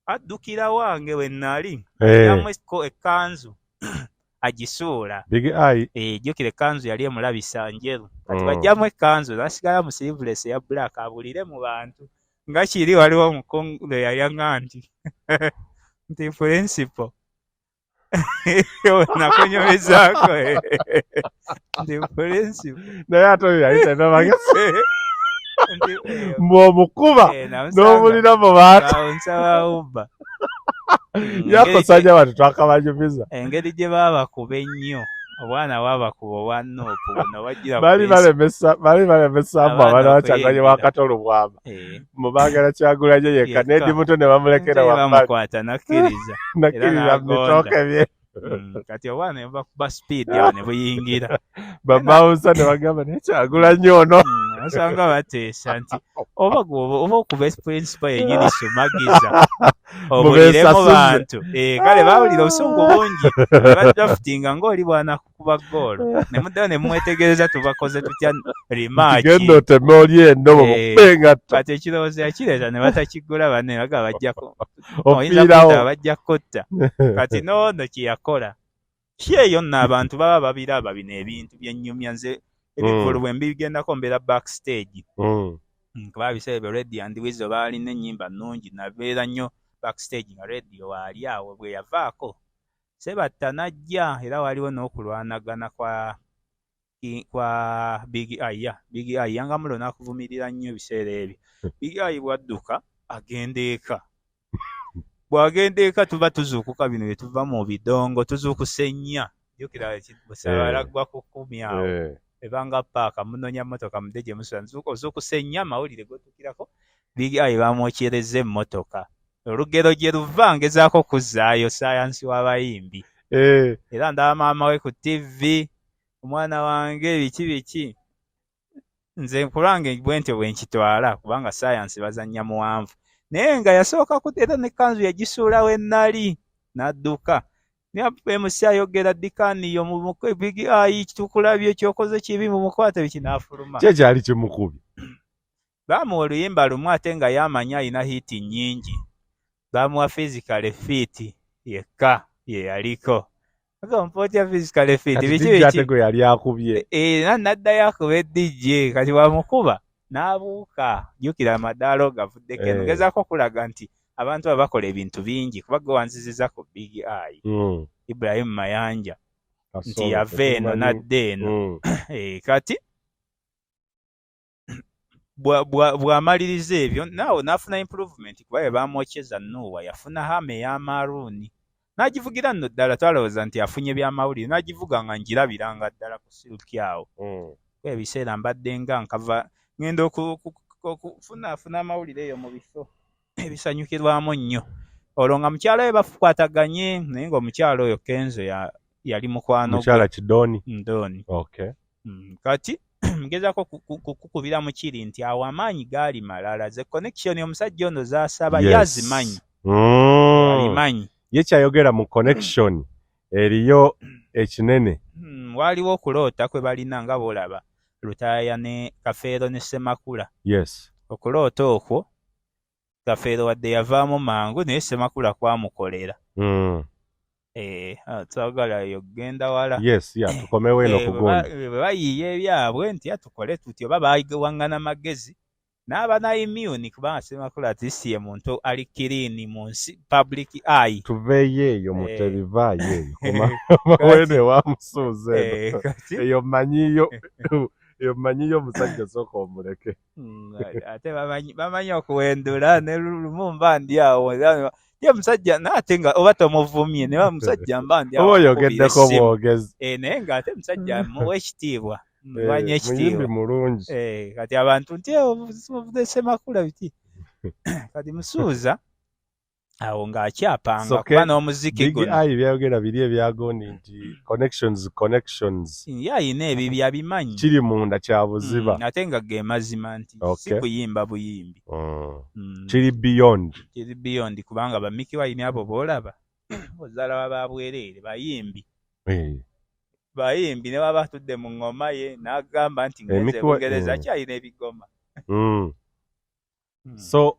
addukira wange we nali yamweko ekkanzu agisuula Big Eye jjukira ekkanzu yali emulabisa njeru kati bajjamu ekkanzu nasigala mu sleeveless ya black abulire mu bantu nga kiri waliwo omukungu yayanga nti nti principal nakunyomezaako nti principal naye ate oyo yali talina magezi mbw'omukuba n'omulira mu bantu nsabawubba yakosanya abantu twakabanyumiza engeri gye baabakuba ennyo obwana bwabakuba obwa Noopu buno bajjira bali balemesamba abaana bakyaganye wakatolo bwama mubagala Kyagulanyi yekka n'edi muto ne bamulekera bamukwata nakkiriza bitooke bye kati obwana ne bakuba speed awo ne buyingira babawusa ne bagamba naye Kyagulanyi ono asanga bateesa nti oba okuba principal yennyini sumagiza obuliremu bantu kale bawulira obusungu bungi ne badraftinga ng'oli bwana kukuba goolo ne muddayo ne mumwetegereza tubakoze tutya rimaaki genda oteme oli eno bumukubengatta kati ekirowoozo yakireeta ne batakigula banne baga bajjako ofiirawo bajja kotta kati noono kye yakola kyeyo nno abantu baba babiraba bino ebintu byennyumya nze ebikulu bwe mbigendako mbeera backstage kuba biseera ebyo Radio and Weasel baalina ennyimba nnungi nabeera nnyo backstage nga radio waali awo bwe yavaako Sebatta najja era waliwo n'okulwanagana kwa Big Eye yanga mulo n'akuvumirira nnyo ebiseera ebyo Big Eye bwadduka agenda eka bw'agenda eka tuba tuzuukuka bino bye tuva mu bidongo tuzuukuse nnya jjukira busabalagwa ku 10 awo ebanga paaka munonya motoka mudde gye musula ozuukuse nnya amawulire gotukirako Big Eye bamwokyereza emmotoka olugero gye luva ngezaako kuzzaayo saayansi w'abayimbi era ndaba maama we ku TV omwana wange biki nze nkulange bwe ntyo bwe nkitwala kubanga saayansi bazannya muwanvu naye nga yasooka era n'ekkanzu yagisuula we nnali n'adduka MC ayogera dikaniyo mu Big Eye tukulabye kyokoze kibi mu mukwate biki n'afuluma kye kyali kimukubye bamuwa oluyimba lumu ate nga yamanya alina hiiti nnyingi bamuwa physical fit yekka ye yaliko akampootya physical fit biki yali akubye naddayo akuba DJ kati wamukuba n'abuuka jjukira amadaalo gavuddeko eno gezaako okulaga nti abantu abakola ebintu bingi kuba gwe wanziziza ku Big Eye Ibrahim Mayanja nti yava eno nadde eno kati bw'amaliriza ebyo naawe n'afuna improvement kuba bwe bamwokyeza Nowa yafuna hama ey'amaruuni n'agivugira nno ddala twalowooza nti afunye byamawulire n'agivuga nga njirabiranga ddala ku silki awo ebiseera mbadde nga nkava ngenda okufunafuna amawulire eyo mu bifo ebisanyukirwamu nnyo olwo nga mukyala we bakwataganye naye ng'omukyala oyo Kenzo yali mukwano mukyala Kidooni Ndooni kati mgezaako kukubira mu kiri nti awo amaanyi gaali malala ze connection omusajja ono zaasaba yazimanyi alimanyi ye kyayogera mu connection eriyo ekinene waliwo okuloota kwe balina nga boolaba Lutaaya ne Kafeero ne Ssemakula okuloota okwo Kafeero wadde yavaamu mangu naye Ssemakula kwamukolera twagala yo genda wala tukomewo eno kugonda bwe bayiiya ebyabwe nti atukole tutyo oba bawaŋŋana magezi n'aba na immune kubanga Ssemakula atisiye muntu ali kiriini mu nsi public eye tuveeyo eyo mutebivaayo eyo wene wamusuuza eno eyo manyiyo omusajja sooka omuleke ate bamanyi okuwendula ne lumu mba ndi awo ye musajja naate nga oba tomuvumye ne musajja mba ndi awo oba oyogeddeko bwogezi naye ng'ate musajja muwa ekitiibwa mubanya ekitiibwa mulungi kati abantu nti Ssemakula biti kati musuuza awo ng'akyapanga So, kuba n'omuziki Big guno Eye byayogera biri ebyagondi nti connections yayina ebibya bimanyi kiri munda kya buziba. ate nga ge mazima nti si kuyimba buyimbi kiri beyond kubanga bamiki wayini abo boolaba ozaala baba bwereere bayimbi ne baba tudde mu ngoma ye n'agamba nti ngeze Bungereza kyalina ebigoma. So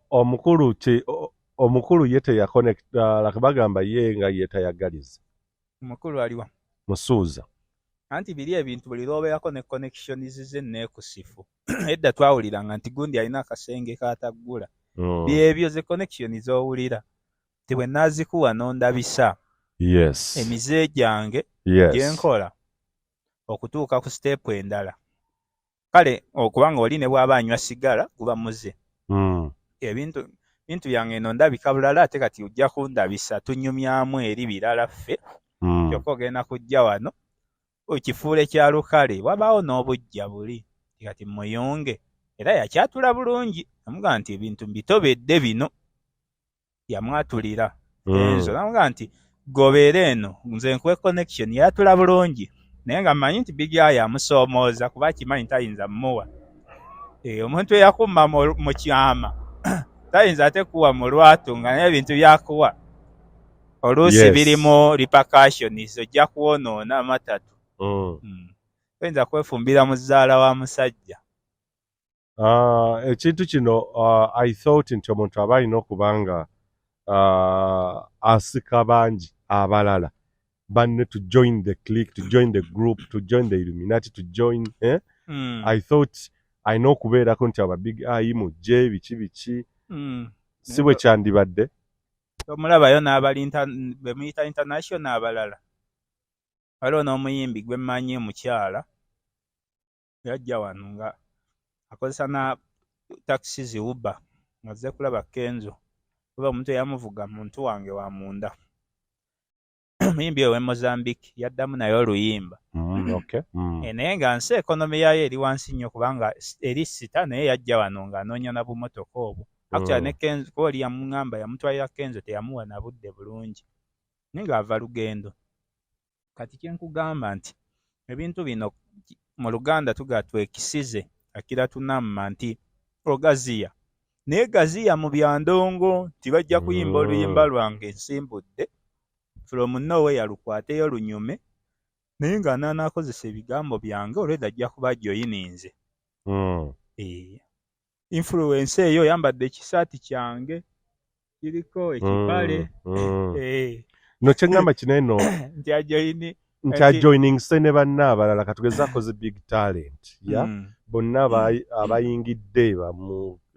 omukulu ye teyakonekta bagamba ye nga ye tayagaliza. Omukulu aliwa Musuuza anti biri ebintu buli lw'obeerako ne connections ze neekusifu. Edda twawuliranga nti gundi alina akasenge k'ataggula. Byebyo ze connection z'owulira ti bwe naazikuwa n'ondabisa emize gyange gye nkola okutuuka ku step endala. Kale okubanga oli ne bw'aba anywa sigala guba muze. Ebintu byange eno ndabika bulala ate kati ojja kundabisa tunyumyamu eri birala ffe. Kyokka ogenda kujja wano okifuule kya lukale wabaawo n'obujja buli kati muyunge era yakyatula bulungi amuga nti ebintu mbitobedde bino yamwatulira enzo namuga nti gobeera eno nze nkuwe connection yatula bulungi naye nga mmanyi nti Big Eye amusoomooza kuba kimanyi tayinza mmuwa omuntu eyakumma mu kyama tayinza ate kuwa mu lwatu nga naye ebintu byakuwa oluusi birimu repercussions ojja kuwonoona amatatu. Oyinza kwefumbira muzaala wa musajja. Ekintu kino I thought nti omuntu aba alina okubanga asika bangi abalala banne to join the clique, to join the group, to join the Illuminati, to join I thought alina okubeerako nti aba Big Eye mujje biki si bwe kyandibadde. Omulabayo n'abali bemuyita international abalala. Waliwo n'omuyimbi gwe mmanyi mukyala yajja wano nga akozesa na taxi ziwuba nga zze kulaba Kenzo kuba omuntu eyamuvuga muntu wange wa munda. Omuyimbi owe Mozambique yaddamu naye oluyimba. Naye nga nsi ekonomi yayo eri wansi nnyo kubanga eri sita naye yajja wano ng'anoonya na bumotoka obwo. Actually ne Kenzo ko oli yamuŋŋamba yamutwalira Kenzo teyamuwa na budde bulungi naye ng'ava lugendo. Kati kye nkugamba nti ebintu bino mu Luganda tugatwekisize akira tunamma nti ogaziya naye gaziya mu byandongo tibajja kuyimba oluyimba lwange nsimbudde from nowhere yalukwateyo lunyume naye nga naanakozesa ebigambo byange olwedda ajja kuba joyininze. Influence eyo yambadde ekisaati kyange kiriko ekipale no kyengamba kineno nti ajoyini nti ajoining se ne banna abalala katugezaako zi big talent bonna abayingidde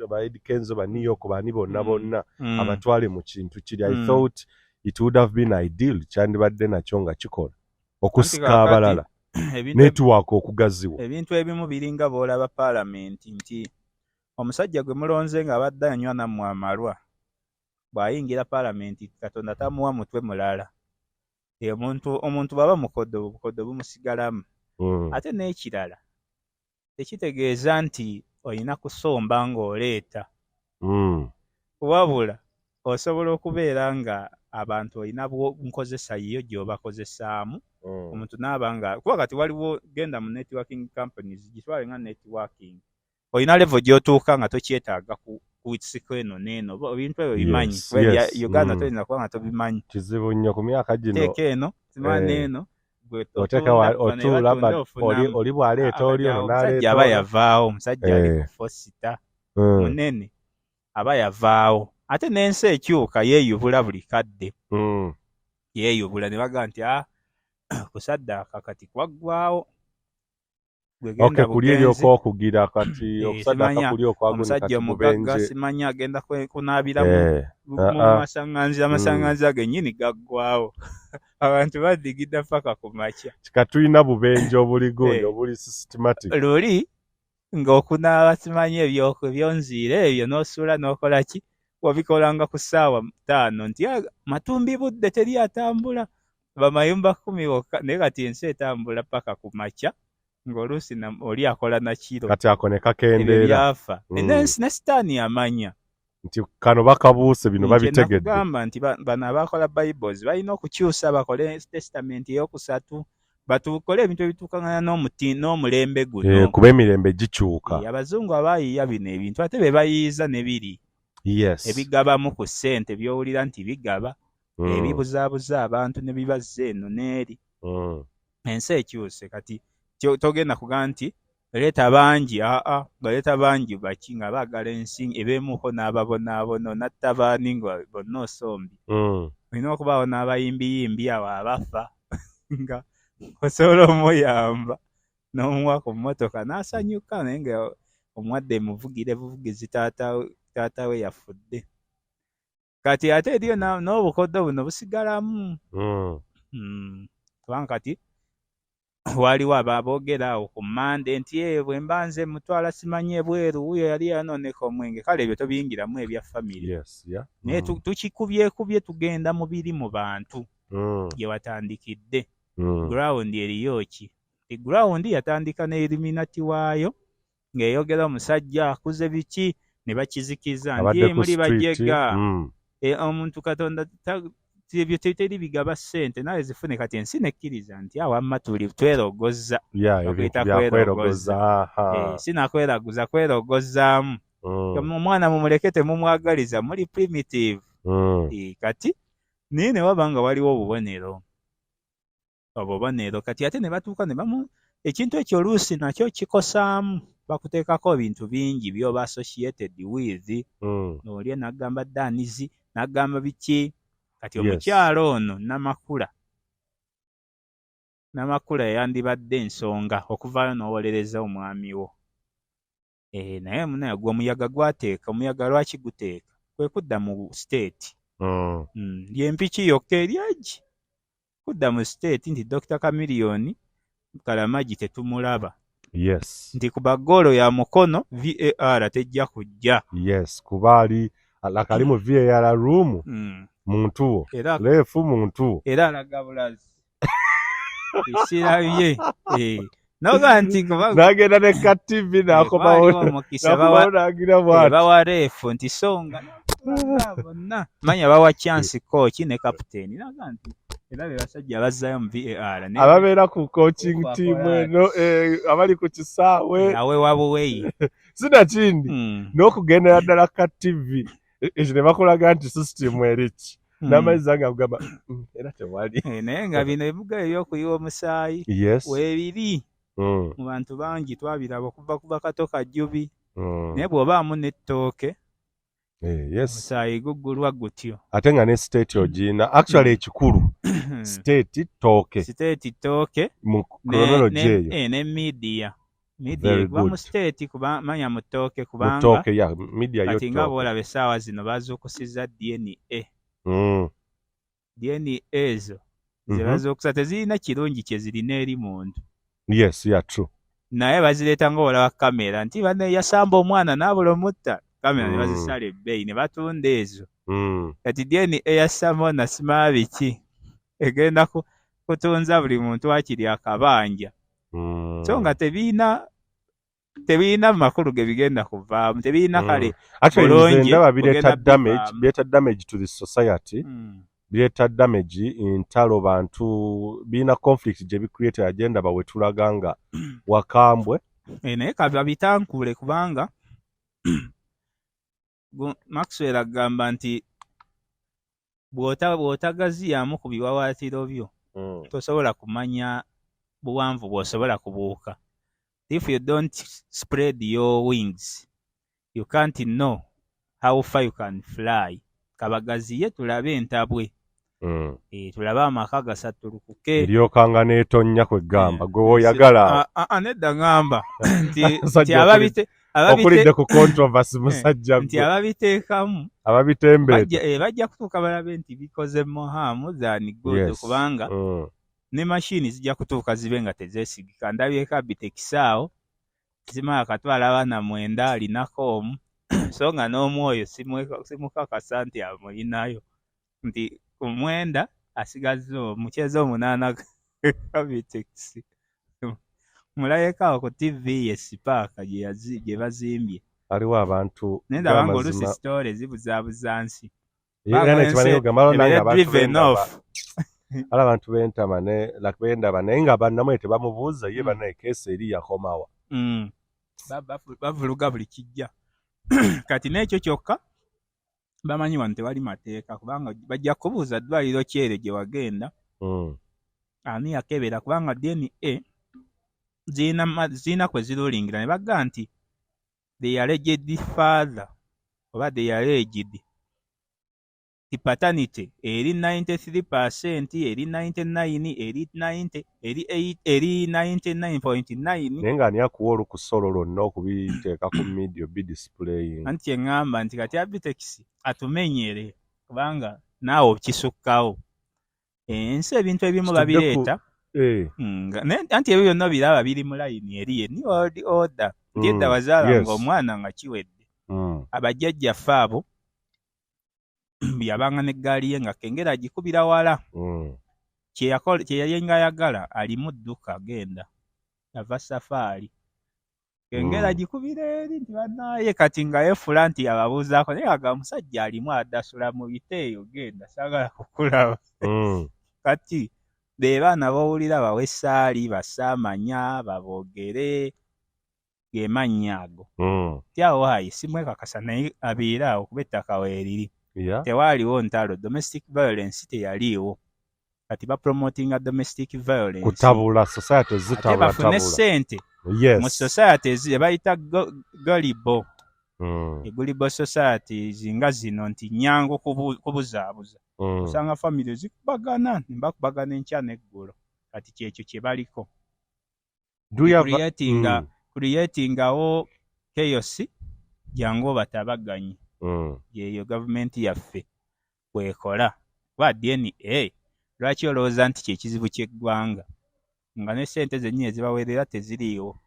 aba Eddy Kenzo ba New York bani bonna abatwale mu kintu kiri. I thought it would have been ideal kyandibadde nakyo nga kikola okusika abalala network okugaziwa. Ebintu ebimu biringa boolaba paalamenti nti omusajja gwe mulonze nga abadde anywa nammwe amalwa bw'ayingira paalamenti Katonda tamuwa mutwe mulala. Omuntu bw'aba mukoddo obukoddo bumusigalamu. Ate n'ekirala tekitegeeza nti olina kusomba ng'oleeta. Wabula osobola okubeera nga abantu olina nkozesa yiyo gy'obakozesaamu. Omuntu n'aba nga kuba kati waliwo genda mu networking companies gitwale nga networking. Olina level gy'otuuka nga tokyetaaga kuwitsiko eno n'eno ebintu ebyo bimanyi. Uganda tolina kuba nga tobimanyi. Kizibu nnyo ku myaka gino. Teeka eno simanyi n'eno oteeka otuula oli bw'aleeta oli ono n'aleeta aba yavaawo omusajja ali ku fosita munene aba yavaawo. Ate n'ensi ekyuka yeeyubula buli kadde. Yeeyubula ne baga nti kusaddaaka kati kwaggwawo. Kuli eryoko okugira kati okusaddaaka kuli okwagula kati omugagga simanyi agenda kunaabira mu masaŋŋanzira amasaŋŋanzira gennyini gaggwawo. Abantu badigidda paka ku makya. Kika tulina bubenje obuligondi obuli systematic. Luli ng'okunaaba simanyi ebyonziira ebyo n'osuula n'okola ki wabikolanga ku ssaawa 5 nti matumbi budde teri atambula bamayumba 10 wokka naye kati ensi etambula paka ku makya ng'oluusi oli akola na kiro kati ako ne kakendeera ebyafa ne sitaani amanya nti kano bakabuuse bino babitegedde. Kugamba nti bano abakola Bibles balina okukyusa bakole testament eyokusatu batukole ebintu ebituukangana n'omulembe guno. Kuba emirembe gikyuka. Abazungu abaayiiya bino ebintu ate be bayiiza ne biri. Yes. Ebigabamu ku ssente by'owulira nti bigaba. Ebibuzaabuza abantu ne bibazza eno n'eri. Ensi ekyuse kati togenda kugaa nti leeta bangi baleeta bangi baki nga baagala ensi ebeemuko n'ababonaabono nattabaani nga bonna osombi. Olina okubaawo n'abayimbiyimbi awo abafa nga osobola omuyamba n'omuwa ku mmotoka n'asanyuka naye nga omwadde buvugizi taata we yafudde. Kati ate eriyo n'obukoddo buno busigalamu. Kubanga kati waliwo ababoogera awo ku Mande nti bwe mbanze mutwala simanyi ebweru wuyo yali yanooneka omwenge. Kale ebyo tobiyingiramu ebya famire. Naye tukikubyekubye tugenda mu biri mu bantu gye watandikidde. Ground eriyo ki? Ground yatandika ne Illuminati waayo ng'eyogera omusajja akuze biki ne bakizikiza nti muri bajega. Omuntu Katonda ebyo teri bigaba ssente nawe zifune kati ensi nekkiriza nti awamma tuli twerogoza. Sinakweraguza kwerogozaamu. Omwana mumuleke temumwagaliza muri primitive. Kati naye ne waba nga waliwo obubonero kati ate ne batuuka ne ekintu ekyo oluusi nakyo kikosaamu bakuteekako ebintu bingi byoba associated with. Olya n'agamba danizi n'agamba biki. Kati omukyalo ono Namakula yandibadde ensonga okuvaayo n'owolereza omwami wo. Naye munaye gwe omuyaga gwateeka. Omuyaga lwaki guteeka? Kwe kudda mu state. Lyempiki yokka eryagi kudda mu state nti Dr. Chameleone Kalamagi tetumulaba. Nti ku bagolo ya mukono VAR tejja kujja. Kuba ali mu VAR room. Muntu wo leefu muntu era alaga bulazi isirabye noga nti nagenda ne ka TV nakomawo nagira bwati bawa refu nti songa bonna manya bawa chance coach ne captain naga nti era basajja bazzayo mu VAR ababeera ku coaching team eno abali ku kisaawe awe wabuweyi sinakindi n'okugendera ddala ka TV ekyo ne bakulaga nti system eriki n'amazzi ago agamba era tewali naye nga bino ebibuga ebyokuyiwa omusaayi weebiri mu bantu bangi twabiraba okuva ku bakato kajjubi naye bw'obaamu n'ettooke omusaayi guggulwa gutyo ate nga ne state ogiina actually ekikulu state ttooke mu chronology eyo ne media egwa mu state kuba manya mu ttooke kubanga kati nga bw'olaba essaawa zino bazuukusiza DNA. DNA ezo ze bazuukusa tezirina kirungi kye zirina eri muntu. True. Naye bazireeta ng'olaba kamera nti bane yasamba omwana n'abula omutta kamera ne bazisala ebbeeyi ne batunda ezo. Kati DNA eyasamona simala biki egenda kutunza buli muntu akiri akabanja. So nga tebiina makulu ge bigenda kuvaamu tebiina kale bulungi ndaba bireeta damage to the society. Bireeta damage ntalo bantu biina conflict gye bicreate agenda bawe tulaga nga wakambwe naye kababitankule kubanga Maxwell agamba nti bw'otagaziyamu ku biwawaatiro byo tosobola kumanya buwanvu bw'osobola kubuuka. If you don't spread your wings, you can't know how far you can fly. Kabagaziye tulabe entabwe. Tulabe amaka gasatulukuke. Eryokanga n'etonnya kwegamba gwe woyagala. Nedda ngamba nti ababite okulidde ku controversy musajja nti ababiteekamu ababitembeeta bajja kutuuka balabe nti bikoze mohamu than good kubanga ne machine zijja kutuuka zibe nga tezeesigika. Ndabyeko abitekisaawo zimala katwala abaana 9 alinako omu so nga n'omwoyo simukakasa nti amulinayo nti 9 asigaze omukyeze 8 abitekisi. Mulabeko awo ku TV ye Sipaaka gye bazimbye aliwo abantu nenda bango olusi story zibuzabuza nsi ala abantu bentama ne lakbenda naye nga bannamwe tebamubuuza ye banaye kesi eri yakomawa bavuluga buli kijja kati n'ekyo kyokka bamanyi wano tewali mateeka kubanga bajja kubuuza ddwaliro kyere gye wagenda ani yakebera kubanga DNA zina kwe zirulingira ne bagga nti they alleged father oba they alleged the paternity eri 93%, eri 99, eri 90, eri 99.9. Nenga ani akuwa olukusolo lwonna okubiteeka ku media bidisplaying. Anti eŋŋamba nti kati Abitex atumenyere kubanga naawe okisukkawo. Ensi ebintu ebimu babireeta. Anti ebyo byonna biraba biri mu layini eri ye new world order. Ngedda wazaala ng'omwana nga kiwedde. Abajjajjaffe abo yabanga n'eggaali ye nga kengera agikubira wala. Kye yali nga ayagala alimu dduka agenda. Yava safaari. Kengera agikubira eri nti bannaye kati nga yeefula nti ababuuzaako naye aga musajja alimu addasula mu biteeyo genda saagala kukulaba. Kati be baana bawulira bawe essaali basaamanya baboogere ge mannya ago. Tyawo hayi simwekakasa naye abeera awo kuba ettaka weeriri. Tewaaliwo ntalo domestic violence teyaliiwo. Kati bapromotinga domestic violence. Kutabula society zitabula. Bafune ssente. Mu society bayita gullible. Gullible society zinga zino nti nyangu kubuzaabuza. Osanga family zikubagana nembakubagana enkya n'eggulo. Kati kyekyo kye baliko. Creatingawo chaos jangu batabaganye. Yeyo gavumenti yaffe bwekola kuba DNA lwaki olowooza nti kyekizibu ky'eggwanga nga ne ssente zennyini ezibaweerera teziriiwo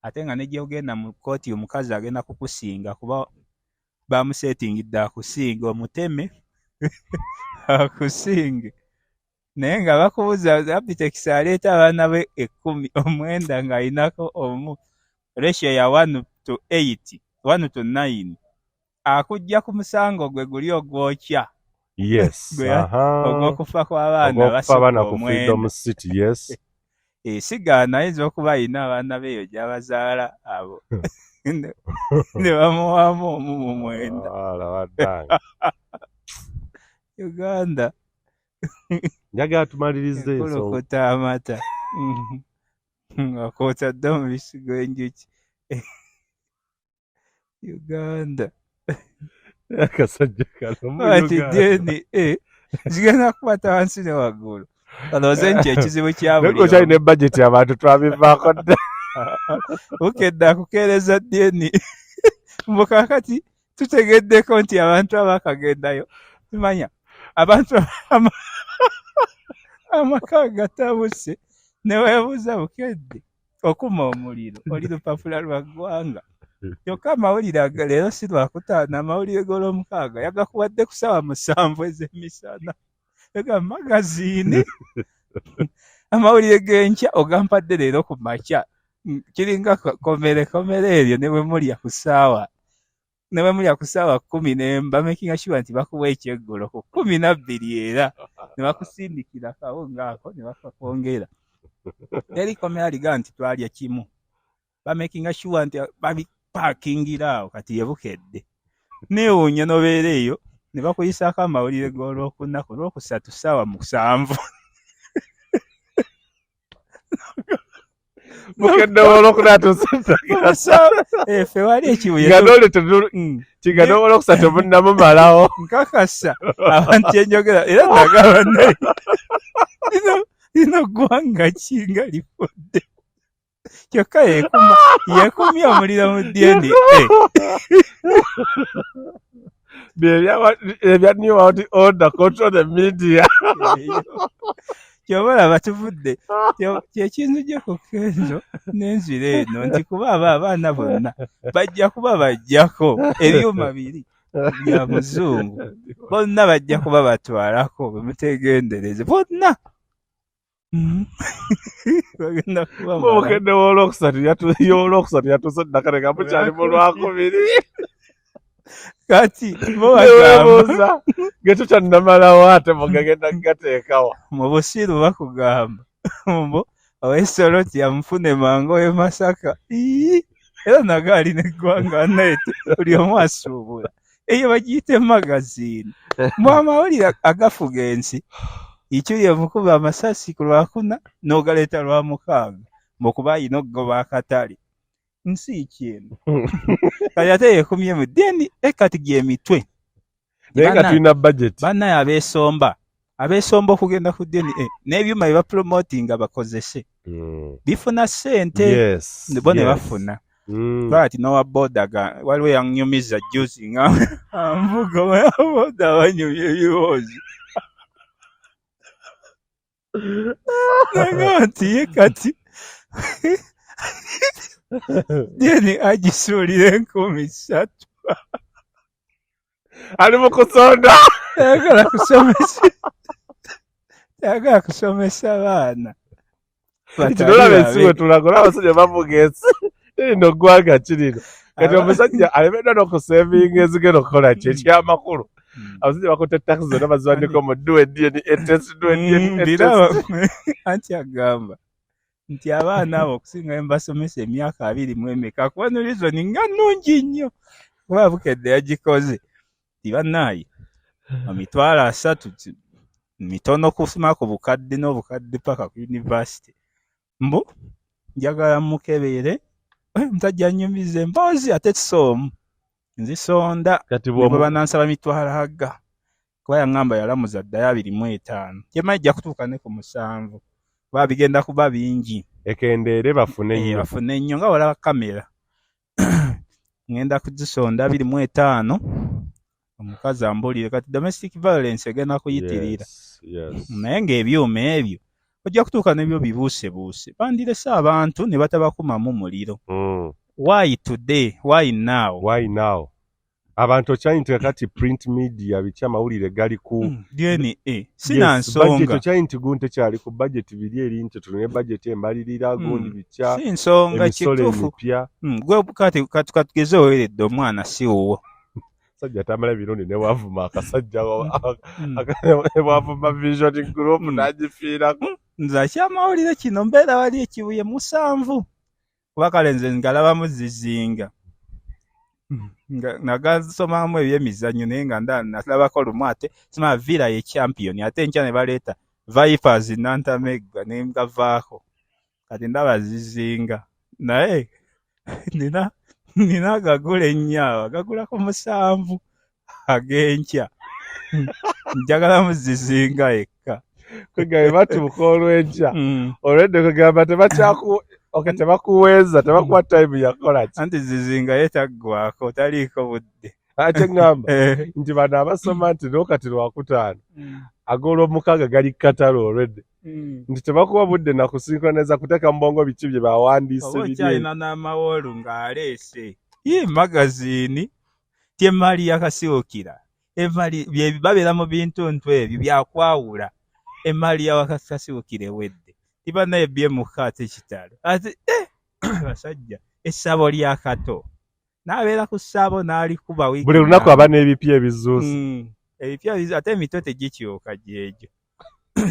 ate nga nejja ogenda mu kkooti omukazi agenda kukusinga kuba bamuseetingidde akusinga omuteme akusinge naye nga bakubuuza Abitex aleeta abaana be 10 omwenda ng'alinako omu ratio ya 1:8 1:9 akujja ku musango gwe guli ogwokya. Yes. Ogw'okufa kw'abaana basooka ku Freedom City, yes. Sigaana ayinza okuba alina abaana beeyo gy'abazaala abo. Ne bamuwaamu omu mu mwenda. Uganda. Njagala tumalirize ensonga. Kulokota amata. Akootadde mu bisigo enjuki. Uganda. Akasajja kano ati DNA zigenda kukwata wansi ne waggulu alowooze nti ekizibu kya buli omu kyalina budget abantu twabivaako dda Bukedde akukeereza DNA mbukakati tutegeddeko nti abantu abakagendayo tumanya abantu amaka gatabuse ne weebuuza Bukedde okuma omuliro oli lupapula lwa ggwanga. Kyokka amawulire leero si lwakutaana amawulire g'olwomukaaga yagakuwadde ku ssaawa 7 ez'emisana ega magaziini amawulire g'enkya ogampadde leero ku makya kiringa komere eryo ne bwe mulya ku ssaawa 10 bamakinga sure nti bakuwa ekyeggulo ku 12 era ne bakusindikira kawunga ako ne bakakwongera eri komera liga nti twalya kimu bamakinga sure nti pakingira kati ye Bukedde neewuunya nobeera eyo ne bakuyisaako amawulire g'olwokunaku lwokusatu ssaawa 7 Bukedde olwokunatuusa ffe wali ekibuye nga nole kigana olwokusatu munnamumalawo nkakasa abantu enjogera era nagamba naye lino ggwanga kinga lifudde kyokka yekumya omuliro mu DNA. Ebya new world order control the media. Kyobola batuvudde kyekinzija ku Kenzo n'enzira eno nti kuba abaana bonna bajja kuba bajjako ebyuma biri bya muzungu bonna bajja kuba batwalako bemutegendereze bonna bagenda kuba Bukedde w'olwokusatu yatuuse Ddakane nga mukyali mu Lwakubiri. kati bo Neweebuuza gekyo kyannamalawo ate mugagenda gateekawa. mu busiru bakugamba mbo Owesoloti yamufune mango e Masaka. Era nagali neggwanga nete buli omu asuubula. Eyo bagiyite magazine. Mu amawulire agafuga ensi. Ikyuye mukuba amasasi ku Lwakuna n'ogaleeta Lwamukaaga mbukuba ayina okugoba akatale. Nsi kyeno. Kati ate yeekumye mu ddeni kati gy'emitwe. Naye nga tulina budget. Bannaye abeesomba okugenda ku ddeni n'ebyuma bye bapromotinga bakozese. Bifuna ssente bo ne bafuna. Kati n'owa boda waliwo yannyumiza juzi nga anvuga owa boda banyumya ebiwoozi. Naga nti ye kati ddeni agisuulira 3,000. Ali mu kusonda. Tayagala kusomesa baana. Kitulaba ensi we tulaga olaba abasajja bavuga ensi. Lino ggwanga kirino. Kati omusajja alemeddwa n'okusevinga ezigenda okukola ki ekyamakulu. Abasajja bakutte takisi zonna baziwandika mu DND anti agamba nti abaana abo okusinga mbasomesa emyaka 20 kuba no reason nga nnungi nnyo kuba Bukedde yagikoze. Tibannaayi emitwalo 3 mitono kusoma ku bukadde n'obukadde paka ku university. Mbu njagala mukebere omusajja annyumiza emboozi ate kisoomu nzisonda kati bwe nansaba mitwalo aga kuba yaŋŋamba yalamuza ddayo 25 kyemmanyi jja kutuuka ne ku 7 kuba bigenda kuba bingi ekendeere bafune nnyo nga walaba kamera. Ngenda kuzisonda 25 omukazi ambuulire kati domestic violence egenda kuyitirira. Naye ng'ebyuma ebyo ojja kutuuka nebyo bibuusebuuse bandirese abantu ne batabakumamu muliro. Why today? Why now? Abantu okyanyi nti kati print media biki amawulire gali ku DNA sina nsonga. Budget okyanyi nti gunte kyali ku budget biri eri nti tulina budget embalirira gundi bikya. Si nsonga kituufu. Gwe kati katugeze oweredde omwana si wuwo. Sajja tamala ebirundi ne wavuma akasajja wavuma vision group n'agifiirako. Nze akyamawulire kino mbeera wali ekibuye 7 kuba kale nze ngalabamu zizinga nagasomamu ebyemizannyo naye nga nalabako lumu ate sima villa ye champion ate nkya ne baleeta Vipers Nantamegga ne ngavaako kati ndaba zizinga naye nina agagula ennyawa gagulako 7 ag'enkya njagalamu zizinga yekka. Kwegabe batuuka olw'enkya olwedde kwegamba tebakuweeza tebakuwa time yakola ki anti zizinga yetaggwako taliiko budde. Ate ngamba nti bano abasoma nti n'okati Lwakutaano ag'Olwomukaaga gali katale olwedde nti tebakuwa budde na kusinkroniza kuteeka mu bongo biki bye bawandiise biri. Okyalina n'amawoolu ng'aleese magazini tyemmali yakasiwukira emmali babeera mu bintuntu ebyo byakwawula. Emmali yawakasiwukira ewedde tiba naye byemuka ate kitalo ate basajja essabo lya kato n'abeera ku ssabo n'alikuba wiiki buli lunaku aba n'ebipya ebizuusi ebipya ate emito tegikyuka gyegyo.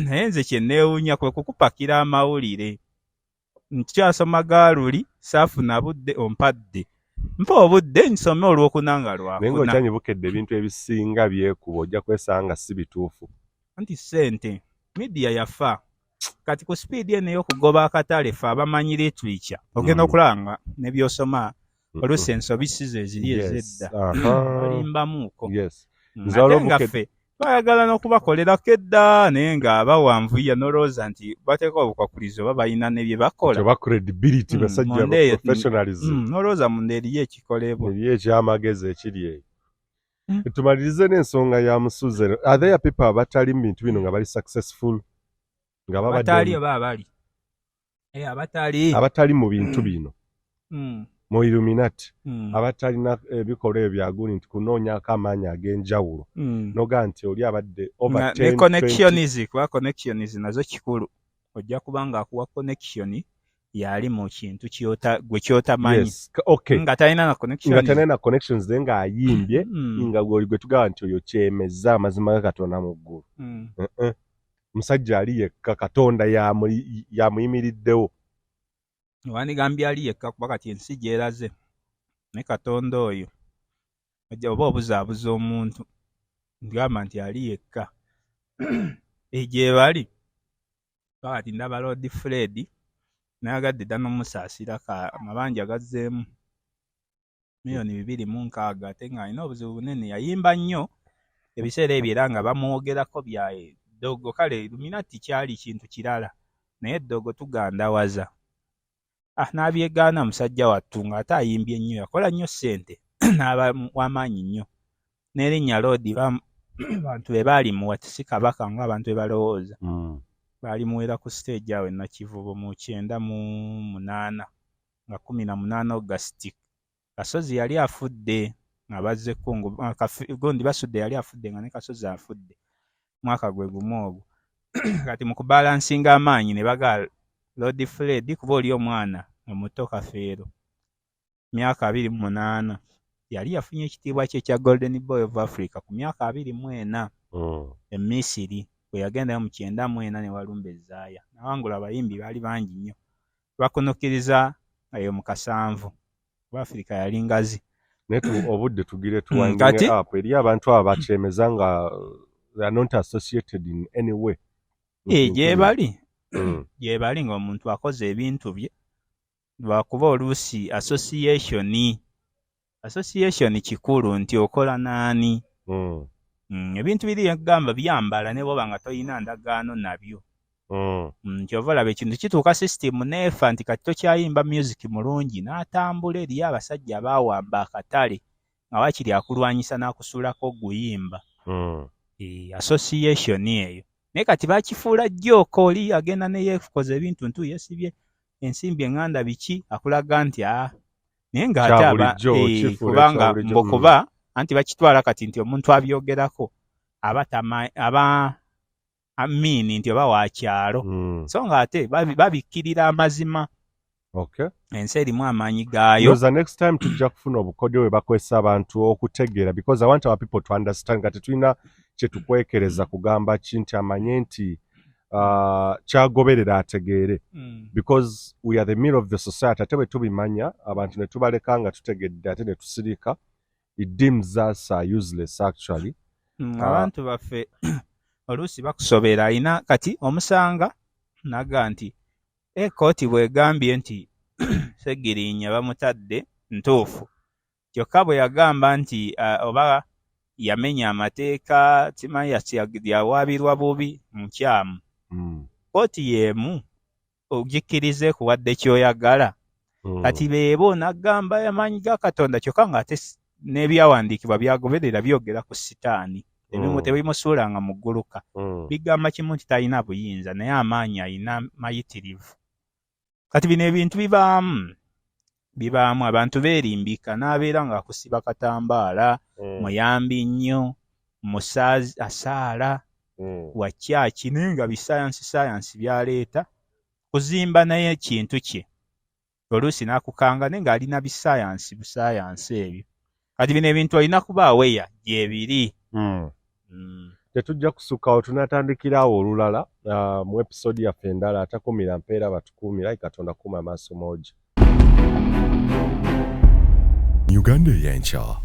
Naye nze kye neewuunya kwe kukupakira amawulire nkyasoma gaaluli saafuna budde ompadde mpa obudde nsome olw'okunanga Lwakuna. naye ng'okyanyi Bukedde ebintu ebisinga byekuba ojja kwesanga si bituufu anti ssente media yafa kati ku speed eno y'okugoba akatale fe abamanyi literature ogenda okulanga ne byosoma oluusi ensobisizo eziri ezedda balimbamuuko ate nga ffe bayagala n'okubakolerako edda naye nga Biwanvuye n'olowooza nti bateeka obukwakulizo oba balina ne bye bakola teba credibility basajja professionalism n'olowooza munda eriyo ekikolebwa eriyo ekyamagezi ekiri eyo. Tumalirize n'ensonga ya Musuze. Are there people abatali mu bintu bino nga bali successful nga abatali mu bintu bino mu Illuminati abatalina ebikolwa ebyo byaguli nti kunoonyaako amaanyi ag'enjawulo noga nti oli abadde over 10 connections nazo kikulu ojja kubanga akuwa connection yali mu kintu gwe kyotamanyi. Yes. Okay. Nga talina na connection. Nga talina na connections then nga ayimbye nga gwe tugaba nti oyo kyemeza amazima ga Katonda mu ggulu. Musajja ali yekka Katonda yamuyimiriddewo. Wandigambye ali yekka kuba kati ensi gyeraze ne Katonda oyo ojja oba obuzaabuza omuntu ngamba nti ali yekka. Gye bali kati ndaba Lord Fred nayagadde dda n'omusaasira amabanja gazzeemu $2,600 ate ng'alina obuzibu bunene. Yayimba nnyo ebiseera ebyo era nga bamwogerako bya Ddogo. Kale Illuminati kyali kintu kirala naye Ddogo tugandawaza. N'abyegaana musajja wattu ng'ate ayimbye nnyo, yakola nnyo ssente n'aba w'amaanyi nnyo. N'erinnya Lord bantu be baalimuwa si kabaka ng'abantu be balowooza. Baalimuwera ku stage awo Nakivubo mu 98 nga 18 August. Kasozi yali afudde nga bazze kungu gondi basudde yali afudde nga ne Kasozi afudde mwaka gwe gumu ogwo. Kati mu kubalansinga amaanyi ne baga Lord Fred kuba oli omwana omuto Kafeero myaka 28 yali yafunye ekitiibwa kye kya Golden Boy of Africa ku myaka 24 e Misiri bwe yagendayo mu 94 ne walumba ezzaaya. Nawangula abayimbi baali bangi nnyo bakunukiriza eyo mu 7 kuba Africa yali ngazi. Naye obudde tugire tuwangire up eri abantu abo bakyemeza nga they are not associated in any way. Gye bali ng'omuntu akoze ebintu bye lwakuba oluusi association kikulu nti okola naani. Ebintu biri egamba byambala ne bwoba nga toyina ndagaano nabyo. Kyova olaba ekintu kituuka system neefa nti kati tokyayimba music mulungi n'atambula eri abasajja baawamba akatale nga wakiri akulwanyisa n'akusuulako guyimba. Association eyo naye kati bakifuula jjooka oli agenda ne yeekoze ebintu ntu yesibye ensimbi eŋŋanda biki akulaga nti naye ng'ate kubanga mbokuba anti bakitwala kati nti omuntu abyogerako aba amini nti oba wakyalo. So ng'ate babikkirira amazima. Ensi erimu amaanyi gaayo. The next time tujja kufuna obukodyo bwe bakwesa abantu okutegeera because I want our people to understand nga tetulina kye tukwekereza kugamba kinti amanye nti kyagoberera ategeere because we are the mirror of the society. Ate bwe tubimanya abantu ne tubaleka nga tutegedde ate ne tusirika, it deems us useless actually. Abantu baffe oluusi bakusobera alina kati omusanga naga nti ekooti bwegambye nti Segirinya bamutadde ntuufu kyokka bwe yagamba nti oba yamenya amateeka timanyi yawaabirwa bubi mukyamu. Kooti yeemu ogikkirize kuwadde kyoyagala. Kati beebo nagamba amaanyi ga Katonda kyokka ng'ate n'ebyawandiikibwa byagoberera byogera ku sitaani. Ebimu tebimusuulanga mu gguluka. Bigamba kimu nti talina buyinza naye amaanyi alina mayitirivu. Kati bino ebintu bibaamu abantu beerimbika n'abeera ng'akusiba katambaala muyambi nnyo musaazi asaala wa kyaki naye nga bisayansi byaleeta kuzimba naye ekintu kye oluusi n'akukanga naye ng'alina busayansi ebyo. Kati bino ebintu olina kuba aweya gyebiri. Tetujja kusukkawo tunatandikirawo olulala mu episode yaffe endala atakumira mpeera batukuumira Katonda kuuma amaaso moogi. Uganda y'enkya